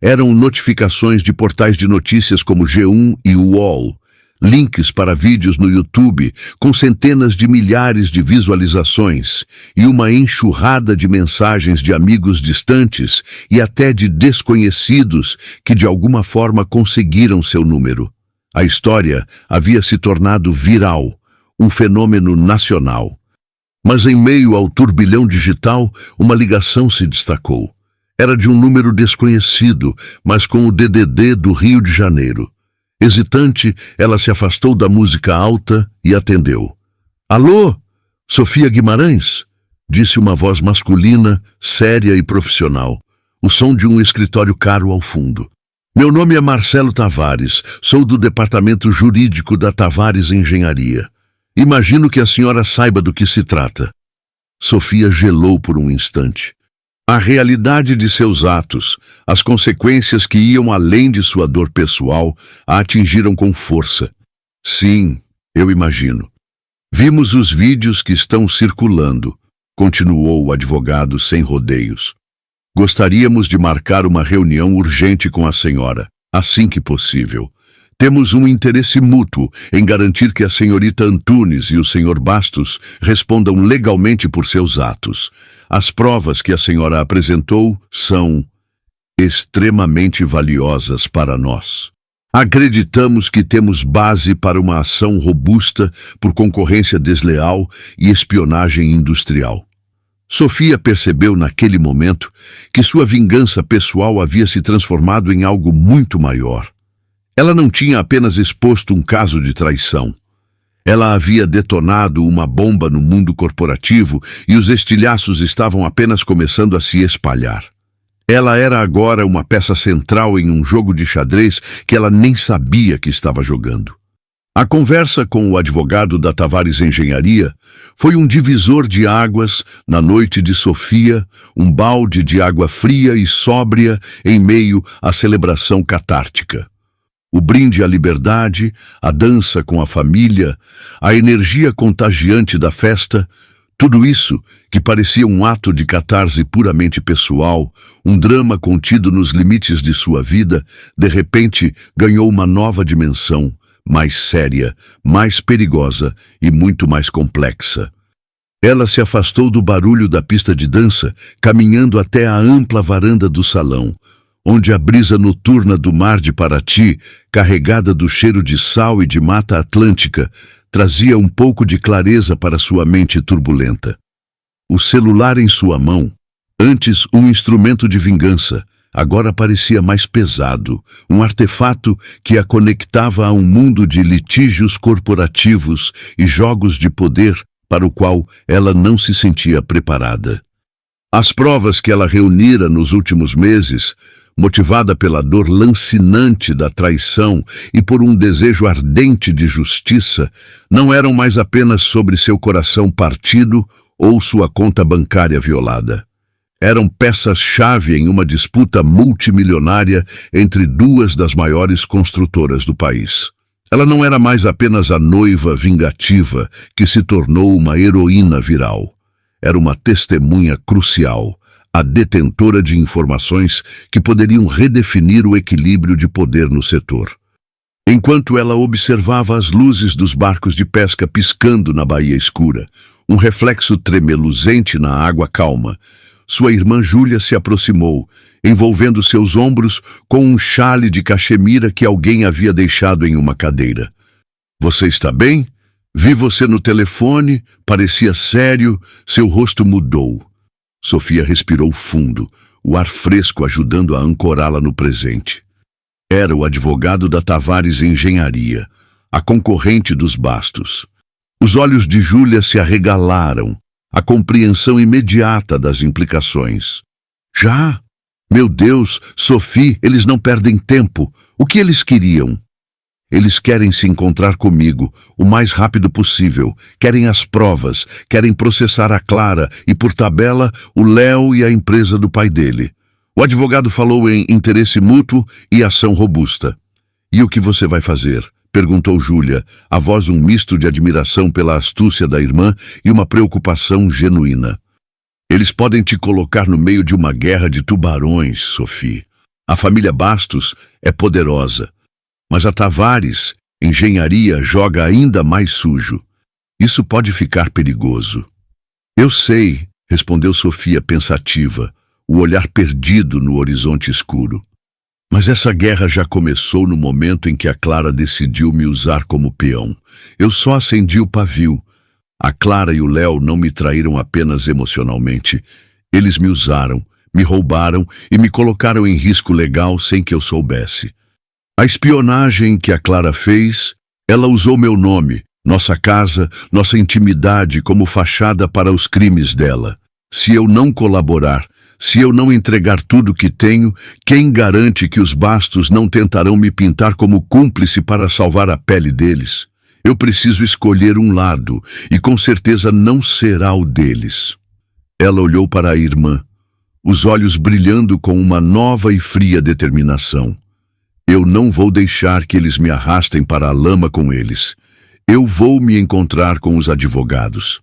Speaker 1: Eram notificações de portais de notícias como G1 e UOL, links para vídeos no YouTube com centenas de milhares de visualizações e uma enxurrada de mensagens de amigos distantes e até de desconhecidos que de alguma forma conseguiram seu número. A história havia se tornado viral, um fenômeno nacional. Mas em meio ao turbilhão digital, uma ligação se destacou. Era de um número desconhecido, mas com o DDD do Rio de Janeiro. Hesitante, ela se afastou da música alta e atendeu. Alô? Sofia Guimarães? Disse uma voz masculina, séria e profissional. O som de um escritório caro ao fundo. Meu nome é Marcelo Tavares, sou do departamento jurídico da Tavares Engenharia. Imagino que a senhora saiba do que se trata. Sofia gelou por um instante. A realidade de seus atos, as consequências que iam além de sua dor pessoal, a atingiram com força. Sim, eu imagino. Vimos os vídeos que estão circulando, continuou o advogado sem rodeios. Gostaríamos de marcar uma reunião urgente com a senhora, assim que possível. Temos um interesse mútuo em garantir que a senhorita Antunes e o senhor Bastos respondam legalmente por seus atos. As provas que a senhora apresentou são extremamente valiosas para nós. Acreditamos que temos base para uma ação robusta por concorrência desleal e espionagem industrial. Sofia percebeu naquele momento que sua vingança pessoal havia se transformado em algo muito maior. Ela não tinha apenas exposto um caso de traição. Ela havia detonado uma bomba no mundo corporativo e os estilhaços estavam apenas começando a se espalhar. Ela era agora uma peça central em um jogo de xadrez que ela nem sabia que estava jogando. A conversa com o advogado da Tavares Engenharia foi um divisor de águas na noite de Sofia, um balde de água fria e sóbria em meio à celebração catártica. O brinde à liberdade, a dança com a família, a energia contagiante da festa, tudo isso, que parecia um ato de catarse puramente pessoal, um drama contido nos limites de sua vida, de repente ganhou uma nova dimensão, mais séria, mais perigosa e muito mais complexa. Ela se afastou do barulho da pista de dança, caminhando até a ampla varanda do salão, onde a brisa noturna do mar de Paraty, carregada do cheiro de sal e de mata atlântica, trazia um pouco de clareza para sua mente turbulenta. O celular em sua mão, antes um instrumento de vingança, agora parecia mais pesado, um artefato que a conectava a um mundo de litígios corporativos e jogos de poder para o qual ela não se sentia preparada. As provas que ela reunira nos últimos meses motivada pela dor lancinante da traição e por um desejo ardente de justiça, não eram mais apenas sobre seu coração partido ou sua conta bancária violada. Eram peças-chave em uma disputa multimilionária entre duas das maiores construtoras do país. Ela não era mais apenas a noiva vingativa que se tornou uma heroína viral. Era uma testemunha crucial, a detentora de informações que poderiam redefinir o equilíbrio de poder no setor. Enquanto ela observava as luzes dos barcos de pesca piscando na baía escura, um reflexo tremeluzente na água calma, sua irmã Júlia se aproximou, envolvendo seus ombros com um xale de cachemira que alguém havia deixado em uma cadeira. "Você está bem? Vi você no telefone, parecia sério, seu rosto mudou." Sofia respirou fundo, o ar fresco ajudando a ancorá-la no presente. Era o advogado da Tavares Engenharia, a concorrente dos Bastos. Os olhos de Júlia se arregalaram, a compreensão imediata das implicações. "Já? Meu Deus, Sophie, eles não perdem tempo. O que eles queriam?" "Eles querem se encontrar comigo o mais rápido possível, querem as provas, querem processar a Clara e, por tabela, o Léo e a empresa do pai dele." O advogado falou em interesse mútuo e ação robusta. "E o que você vai fazer?" perguntou Júlia, a voz um misto de admiração pela astúcia da irmã e uma preocupação genuína. "Eles podem te colocar no meio de uma guerra de tubarões, Sophie. A família Bastos é poderosa, mas a Tavares Engenharia joga ainda mais sujo. Isso pode ficar perigoso." "Eu sei", respondeu Sofia pensativa, o olhar perdido no horizonte escuro. "Mas essa guerra já começou no momento em que a Clara decidiu me usar como peão. Eu só acendi o pavio. A Clara e o Léo não me traíram apenas emocionalmente. Eles me usaram, me roubaram e me colocaram em risco legal sem que eu soubesse. A espionagem que a Clara fez, ela usou meu nome, nossa casa, nossa intimidade como fachada para os crimes dela. Se eu não colaborar, se eu não entregar tudo que tenho, quem garante que os Bastos não tentarão me pintar como cúmplice para salvar a pele deles? Eu preciso escolher um lado, e com certeza não será o deles." Ela olhou para a irmã, os olhos brilhando com uma nova e fria determinação. "Eu não vou deixar que eles me arrastem para a lama com eles. Eu vou me encontrar com os advogados.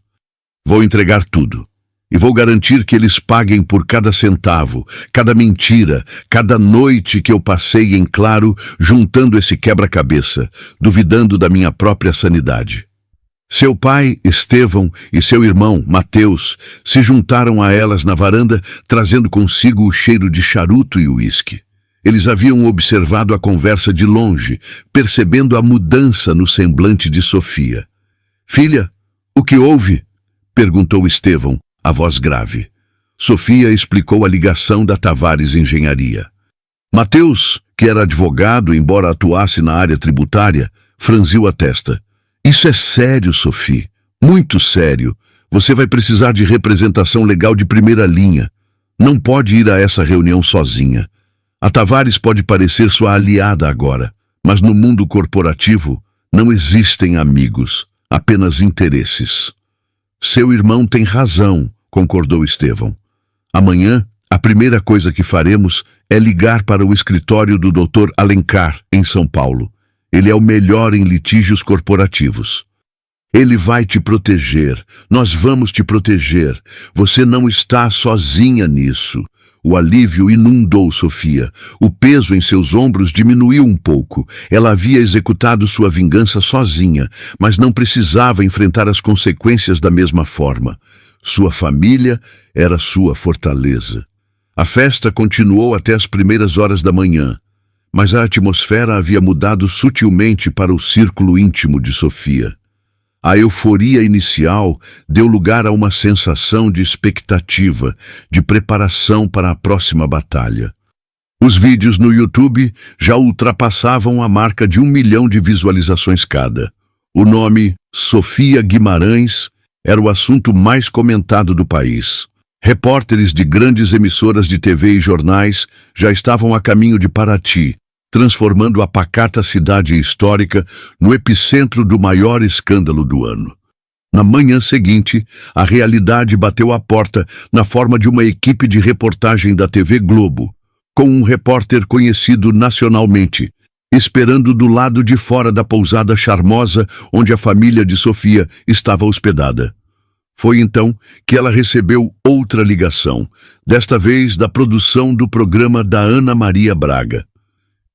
Speaker 1: Vou entregar tudo. E vou garantir que eles paguem por cada centavo, cada mentira, cada noite que eu passei em claro juntando esse quebra-cabeça, duvidando da minha própria sanidade." Seu pai, Estevão, e seu irmão, Mateus, se juntaram a elas na varanda, trazendo consigo o cheiro de charuto e uísque. Eles haviam observado a conversa de longe, percebendo a mudança no semblante de Sofia. "Filha, o que houve?" perguntou Estevão, a voz grave. Sofia explicou a ligação da Tavares Engenharia. Mateus, que era advogado, embora atuasse na área tributária, franziu a testa. "Isso é sério, Sophie. Muito sério. Você vai precisar de representação legal de primeira linha. Não pode ir a essa reunião sozinha. A Tavares pode parecer sua aliada agora, mas no mundo corporativo não existem amigos, apenas interesses." "Seu irmão tem razão", concordou Estevão. "Amanhã, a primeira coisa que faremos é ligar para o escritório do Dr. Alencar, em São Paulo. Ele é o melhor em litígios corporativos. Ele vai te proteger. Nós vamos te proteger. Você não está sozinha nisso." O alívio inundou Sofia. O peso em seus ombros diminuiu um pouco. Ela havia executado sua vingança sozinha, mas não precisava enfrentar as consequências da mesma forma. Sua família era sua fortaleza. A festa continuou até as primeiras horas da manhã, mas a atmosfera havia mudado sutilmente para o círculo íntimo de Sofia. A euforia inicial deu lugar a uma sensação de expectativa, de preparação para a próxima batalha. Os vídeos no YouTube já ultrapassavam a marca de 1 milhão de visualizações cada. O nome Sofia Guimarães era o assunto mais comentado do país. Repórteres de grandes emissoras de TV e jornais já estavam a caminho de Paraty, transformando a pacata cidade histórica no epicentro do maior escândalo do ano. Na manhã seguinte, a realidade bateu à porta na forma de uma equipe de reportagem da TV Globo, com um repórter conhecido nacionalmente, esperando do lado de fora da pousada charmosa onde a família de Sofia estava hospedada. Foi então que ela recebeu outra ligação, desta vez da produção do programa da Ana Maria Braga.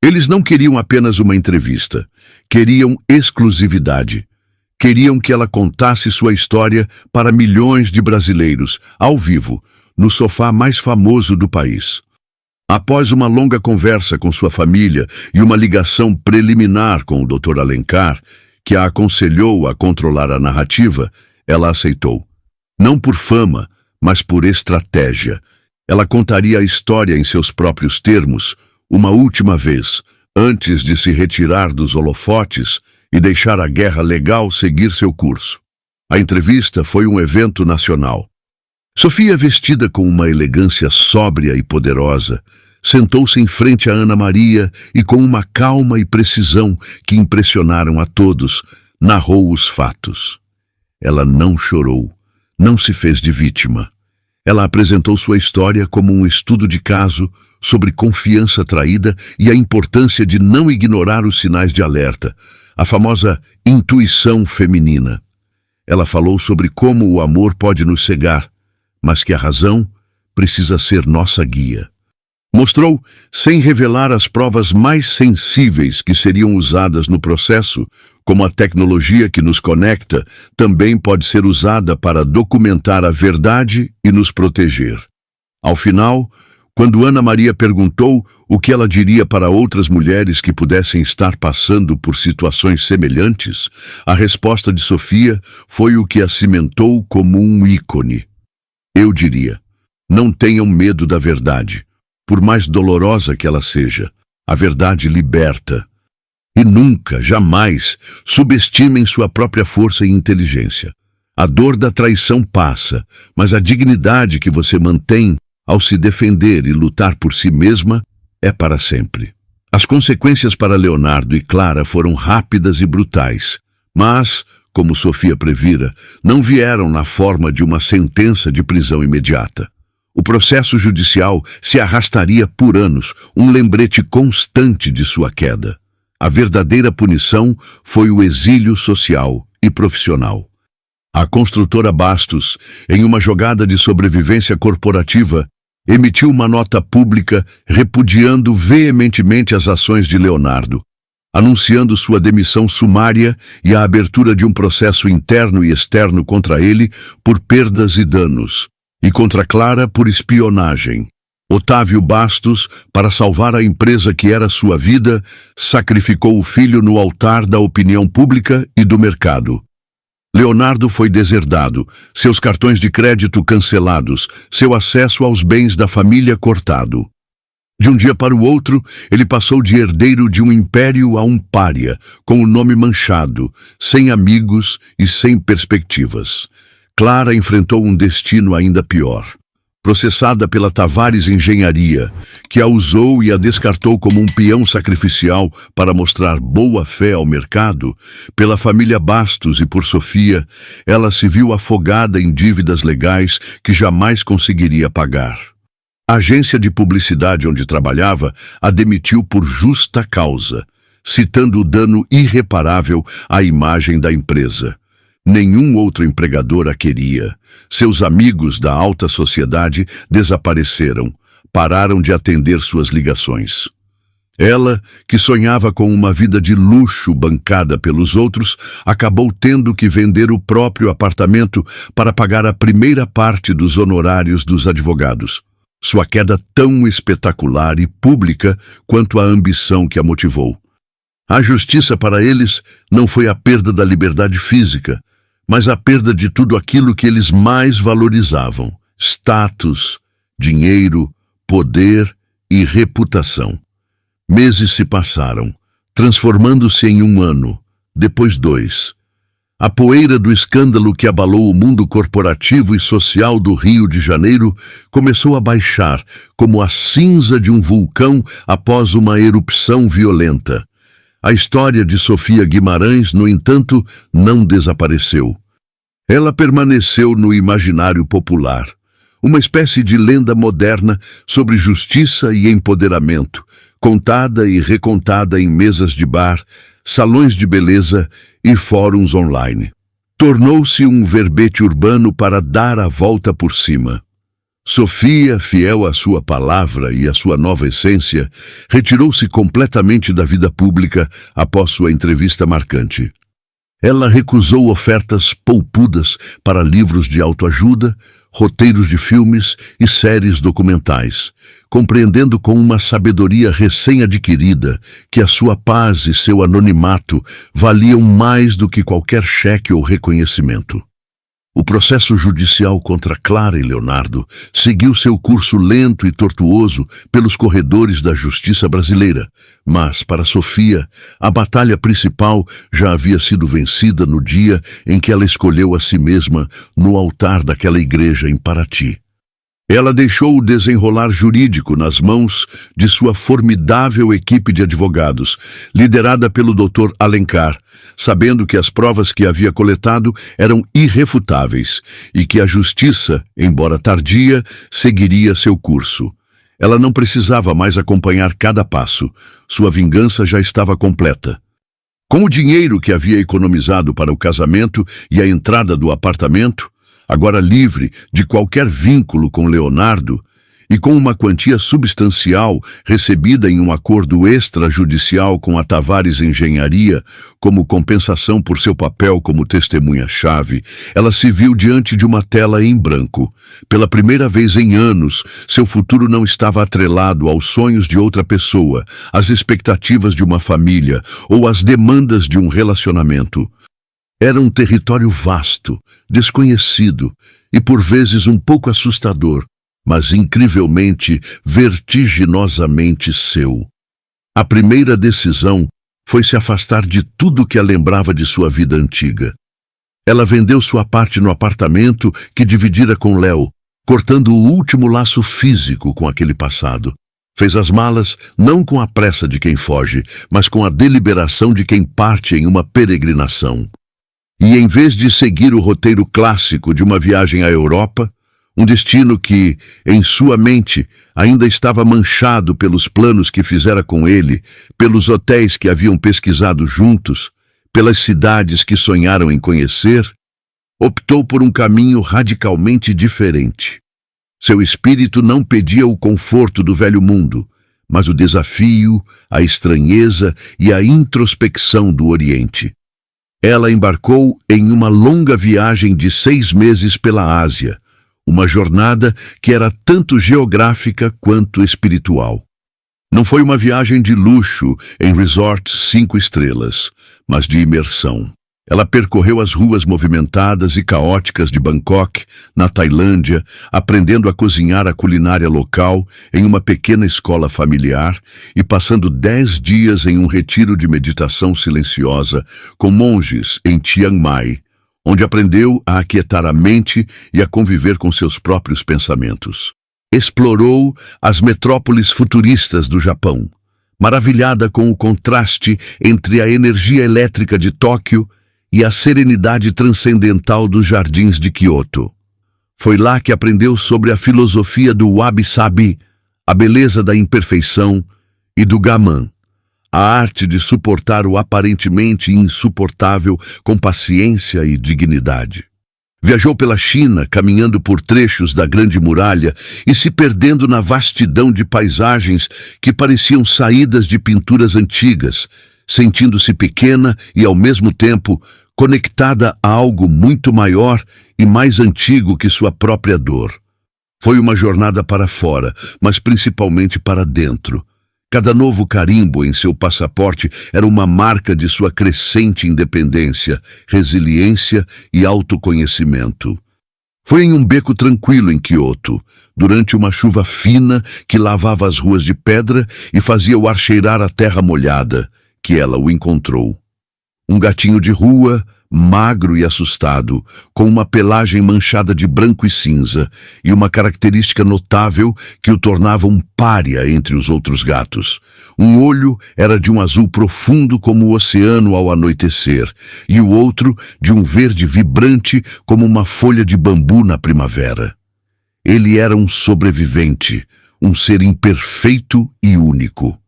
Speaker 1: Eles não queriam apenas uma entrevista, queriam exclusividade. Queriam que ela contasse sua história para milhões de brasileiros, ao vivo, no sofá mais famoso do país. Após uma longa conversa com sua família e uma ligação preliminar com o Dr. Alencar, que a aconselhou a controlar a narrativa, ela aceitou. Não por fama, mas por estratégia. Ela contaria a história em seus próprios termos, uma última vez, antes de se retirar dos holofotes e deixar a guerra legal seguir seu curso. A entrevista foi um evento nacional. Sofia, vestida com uma elegância sóbria e poderosa, sentou-se em frente a Ana Maria e, com uma calma e precisão que impressionaram a todos, narrou os fatos. Ela não chorou. Não se fez de vítima. Ela apresentou sua história como um estudo de caso sobre confiança traída e a importância de não ignorar os sinais de alerta, a famosa intuição feminina. Ela falou sobre como o amor pode nos cegar, mas que a razão precisa ser nossa guia. Mostrou, sem revelar as provas mais sensíveis que seriam usadas no processo, como a tecnologia que nos conecta também pode ser usada para documentar a verdade e nos proteger. Ao final, quando Ana Maria perguntou o que ela diria para outras mulheres que pudessem estar passando por situações semelhantes, a resposta de Sofia foi o que a cimentou como um ícone. Eu diria, não tenham medo da verdade. Por mais dolorosa que ela seja, a verdade liberta. E nunca, jamais, subestimem sua própria força e inteligência. A dor da traição passa, mas a dignidade que você mantém ao se defender e lutar por si mesma é para sempre. As consequências para Leonardo e Clara foram rápidas e brutais, mas, como Sofia previra, não vieram na forma de uma sentença de prisão imediata. O processo judicial se arrastaria por anos, um lembrete constante de sua queda. A verdadeira punição foi o exílio social e profissional. A construtora Bastos, em uma jogada de sobrevivência corporativa, emitiu uma nota pública repudiando veementemente as ações de Leonardo, anunciando sua demissão sumária e a abertura de um processo interno e externo contra ele por perdas e danos. E contra Clara por espionagem. Otávio Bastos, para salvar a empresa que era sua vida, sacrificou o filho no altar da opinião pública e do mercado. Leonardo foi deserdado, seus cartões de crédito cancelados, seu acesso aos bens da família cortado. De um dia para o outro, ele passou de herdeiro de um império a um pária, com o nome manchado, sem amigos e sem perspectivas. Clara enfrentou um destino ainda pior. Processada pela Tavares Engenharia, que a usou e a descartou como um peão sacrificial para mostrar boa-fé ao mercado, pela família Bastos e por Sofia, ela se viu afogada em dívidas legais que jamais conseguiria pagar. A agência de publicidade onde trabalhava a demitiu por justa causa, citando o dano irreparável à imagem da empresa. Nenhum outro empregador a queria. Seus amigos da alta sociedade desapareceram, pararam de atender suas ligações. Ela, que sonhava com uma vida de luxo bancada pelos outros, acabou tendo que vender o próprio apartamento para pagar a primeira parte dos honorários dos advogados. Sua queda tão espetacular e pública quanto a ambição que a motivou. A justiça para eles não foi a perda da liberdade física, mas a perda de tudo aquilo que eles mais valorizavam: status, dinheiro, poder e reputação. Meses se passaram, transformando-se em um ano, depois 2. A poeira do escândalo que abalou o mundo corporativo e social do Rio de Janeiro começou a baixar como a cinza de um vulcão após uma erupção violenta. A história de Sofia Guimarães, no entanto, não desapareceu. Ela permaneceu no imaginário popular, uma espécie de lenda moderna sobre justiça e empoderamento, contada e recontada em mesas de bar, salões de beleza e fóruns online. Tornou-se um verbete urbano para dar a volta por cima. Sofia, fiel à sua palavra e à sua nova essência, retirou-se completamente da vida pública após sua entrevista marcante. Ela recusou ofertas poupudas para livros de autoajuda, roteiros de filmes e séries documentais, compreendendo com uma sabedoria recém-adquirida que a sua paz e seu anonimato valiam mais do que qualquer cheque ou reconhecimento. O processo judicial contra Clara e Leonardo seguiu seu curso lento e tortuoso pelos corredores da justiça brasileira, mas, para Sofia, a batalha principal já havia sido vencida no dia em que ela escolheu a si mesma no altar daquela igreja em Paraty. Ela deixou o desenrolar jurídico nas mãos de sua formidável equipe de advogados, liderada pelo Dr. Alencar, sabendo que as provas que havia coletado eram irrefutáveis e que a justiça, embora tardia, seguiria seu curso. Ela não precisava mais acompanhar cada passo. Sua vingança já estava completa. Com o dinheiro que havia economizado para o casamento e a entrada do apartamento, agora livre de qualquer vínculo com Leonardo, e com uma quantia substancial recebida em um acordo extrajudicial com a Tavares Engenharia como compensação por seu papel como testemunha-chave, ela se viu diante de uma tela em branco. Pela primeira vez em anos, seu futuro não estava atrelado aos sonhos de outra pessoa, às expectativas de uma família ou às demandas de um relacionamento. Era um território vasto, desconhecido e por vezes um pouco assustador, mas incrivelmente, vertiginosamente seu. A primeira decisão foi se afastar de tudo que a lembrava de sua vida antiga. Ela vendeu sua parte no apartamento que dividira com Léo, cortando o último laço físico com aquele passado. Fez as malas não com a pressa de quem foge, mas com a deliberação de quem parte em uma peregrinação. E em vez de seguir o roteiro clássico de uma viagem à Europa, um destino que, em sua mente, ainda estava manchado pelos planos que fizera com ele, pelos hotéis que haviam pesquisado juntos, pelas cidades que sonharam em conhecer, optou por um caminho radicalmente diferente. Seu espírito não pedia o conforto do velho mundo, mas o desafio, a estranheza e a introspecção do Oriente. Ela embarcou em uma longa viagem de 6 meses pela Ásia, uma jornada que era tanto geográfica quanto espiritual. Não foi uma viagem de luxo em resort 5 estrelas, mas de imersão. Ela percorreu as ruas movimentadas e caóticas de Bangkok, na Tailândia, aprendendo a cozinhar a culinária local em uma pequena escola familiar e passando 10 dias em um retiro de meditação silenciosa com monges em Chiang Mai, onde aprendeu a aquietar a mente e a conviver com seus próprios pensamentos. Explorou as metrópoles futuristas do Japão, maravilhada com o contraste entre a energia elétrica de Tóquio e a serenidade transcendental dos jardins de Kyoto. Foi lá que aprendeu sobre a filosofia do wabi-sabi, a beleza da imperfeição, e do gaman, a arte de suportar o aparentemente insuportável com paciência e dignidade. Viajou pela China, caminhando por trechos da Grande Muralha e se perdendo na vastidão de paisagens que pareciam saídas de pinturas antigas, sentindo-se pequena e, ao mesmo tempo, conectada a algo muito maior e mais antigo que sua própria dor. Foi uma jornada para fora, mas principalmente para dentro. Cada novo carimbo em seu passaporte era uma marca de sua crescente independência, resiliência e autoconhecimento. Foi em um beco tranquilo em Kyoto, durante uma chuva fina que lavava as ruas de pedra e fazia o ar cheirar a terra molhada, que ela o encontrou. Um gatinho de rua, magro e assustado, com uma pelagem manchada de branco e cinza e uma característica notável que o tornava um pária entre os outros gatos. Um olho era de um azul profundo como o oceano ao anoitecer, e o outro de um verde vibrante como uma folha de bambu na primavera. Ele era um sobrevivente, um ser imperfeito e único.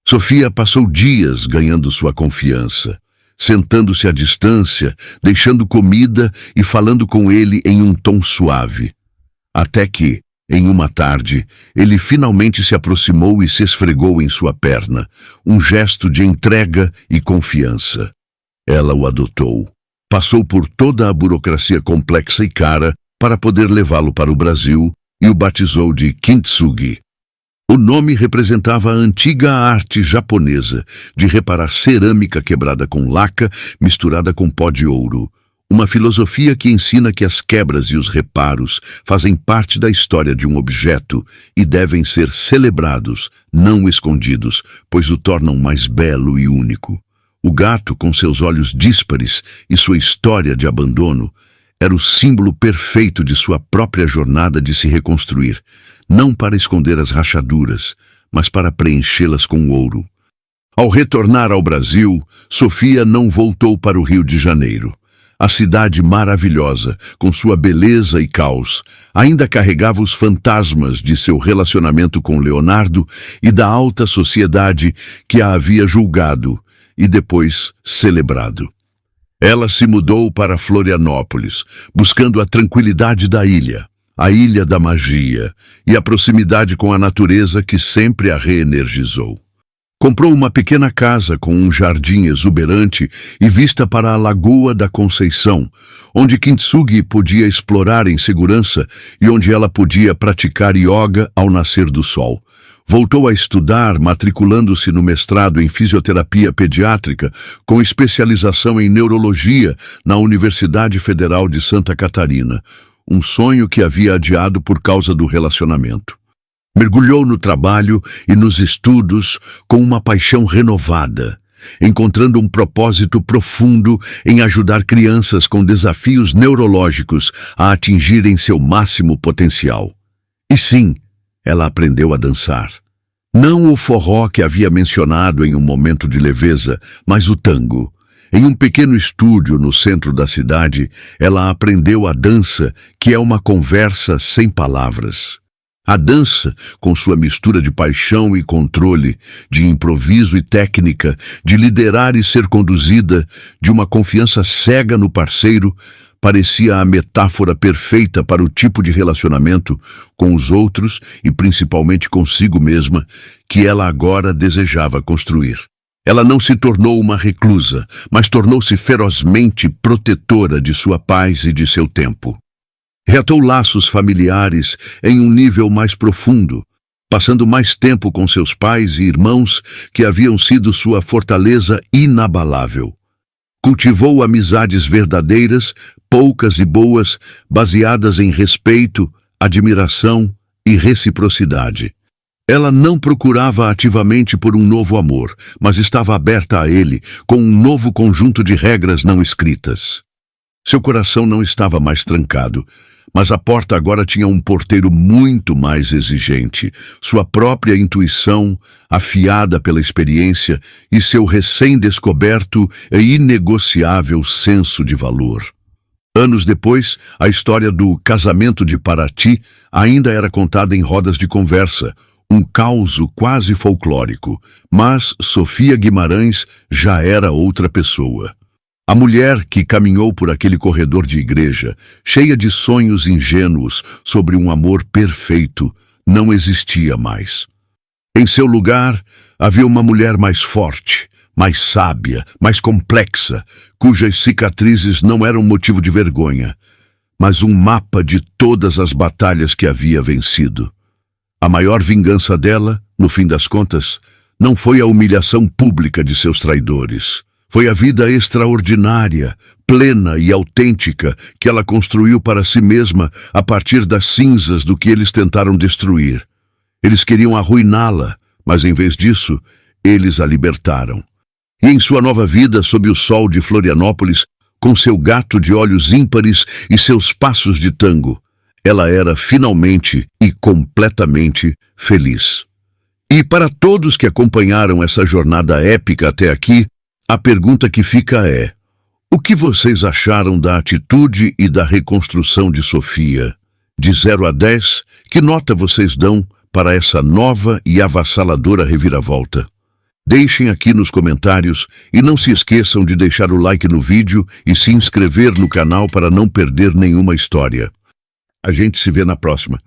Speaker 1: Sofia passou dias ganhando sua confiança, sentando-se à distância, deixando comida e falando com ele em um tom suave. Até que, em uma tarde, ele finalmente se aproximou e se esfregou em sua perna, um gesto de entrega e confiança. Ela o adotou. Passou por toda a burocracia complexa e cara para poder levá-lo para o Brasil e o batizou de Kintsugi. O nome representava a antiga arte japonesa de reparar cerâmica quebrada com laca misturada com pó de ouro. Uma filosofia que ensina que as quebras e os reparos fazem parte da história de um objeto e devem ser celebrados, não escondidos, pois o tornam mais belo e único. O gato, com seus olhos díspares e sua história de abandono, era o símbolo perfeito de sua própria jornada de se reconstruir, não para esconder as rachaduras, mas para preenchê-las com ouro. Ao retornar ao Brasil, Sofia não voltou para o Rio de Janeiro. A cidade maravilhosa, com sua beleza e caos, ainda carregava os fantasmas de seu relacionamento com Leonardo e da alta sociedade que a havia julgado e depois celebrado. Ela se mudou para Florianópolis, buscando a tranquilidade da ilha, a ilha da magia e a proximidade com a natureza que sempre a reenergizou. Comprou uma pequena casa com um jardim exuberante e vista para a Lagoa da Conceição, onde Kintsugi podia explorar em segurança e onde ela podia praticar yoga ao nascer do sol. Voltou a estudar, matriculando-se no mestrado em fisioterapia pediátrica, com especialização em neurologia na Universidade Federal de Santa Catarina, um sonho que havia adiado por causa do relacionamento. Mergulhou no trabalho e nos estudos com uma paixão renovada, encontrando um propósito profundo em ajudar crianças com desafios neurológicos a atingirem seu máximo potencial. E sim, ela aprendeu a dançar. Não o forró que havia mencionado em um momento de leveza, mas o tango. Em um pequeno estúdio no centro da cidade, ela aprendeu a dança, que é uma conversa sem palavras. A dança, com sua mistura de paixão e controle, de improviso e técnica, de liderar e ser conduzida, de uma confiança cega no parceiro, parecia a metáfora perfeita para o tipo de relacionamento com os outros e principalmente consigo mesma que ela agora desejava construir. Ela não se tornou uma reclusa, mas tornou-se ferozmente protetora de sua paz e de seu tempo. Reatou laços familiares em um nível mais profundo, passando mais tempo com seus pais e irmãos que haviam sido sua fortaleza inabalável. Cultivou amizades verdadeiras, poucas e boas, baseadas em respeito, admiração e reciprocidade. Ela não procurava ativamente por um novo amor, mas estava aberta a ele, com um novo conjunto de regras não escritas. Seu coração não estava mais trancado, mas a porta agora tinha um porteiro muito mais exigente, sua própria intuição, afiada pela experiência, e seu recém-descoberto e inegociável senso de valor. Anos depois, a história do casamento de Paraty ainda era contada em rodas de conversa, um causo quase folclórico, mas Sofia Guimarães já era outra pessoa. A mulher que caminhou por aquele corredor de igreja, cheia de sonhos ingênuos sobre um amor perfeito, não existia mais. Em seu lugar, havia uma mulher mais forte, mais sábia, mais complexa, cujas cicatrizes não eram motivo de vergonha, mas um mapa de todas as batalhas que havia vencido. A maior vingança dela, no fim das contas, não foi a humilhação pública de seus traidores. Foi a vida extraordinária, plena e autêntica que ela construiu para si mesma a partir das cinzas do que eles tentaram destruir. Eles queriam arruiná-la, mas em vez disso, eles a libertaram. E em sua nova vida, sob o sol de Florianópolis, com seu gato de olhos ímpares e seus passos de tango. Ela era finalmente e completamente feliz. E para todos que acompanharam essa jornada épica até aqui, a pergunta que fica é: o que vocês acharam da atitude e da reconstrução de Sofia? De 0 a 10, que nota vocês dão para essa nova e avassaladora reviravolta? Deixem aqui nos comentários e não se esqueçam de deixar o like no vídeo e se inscrever no canal para não perder nenhuma história. A gente se vê na próxima.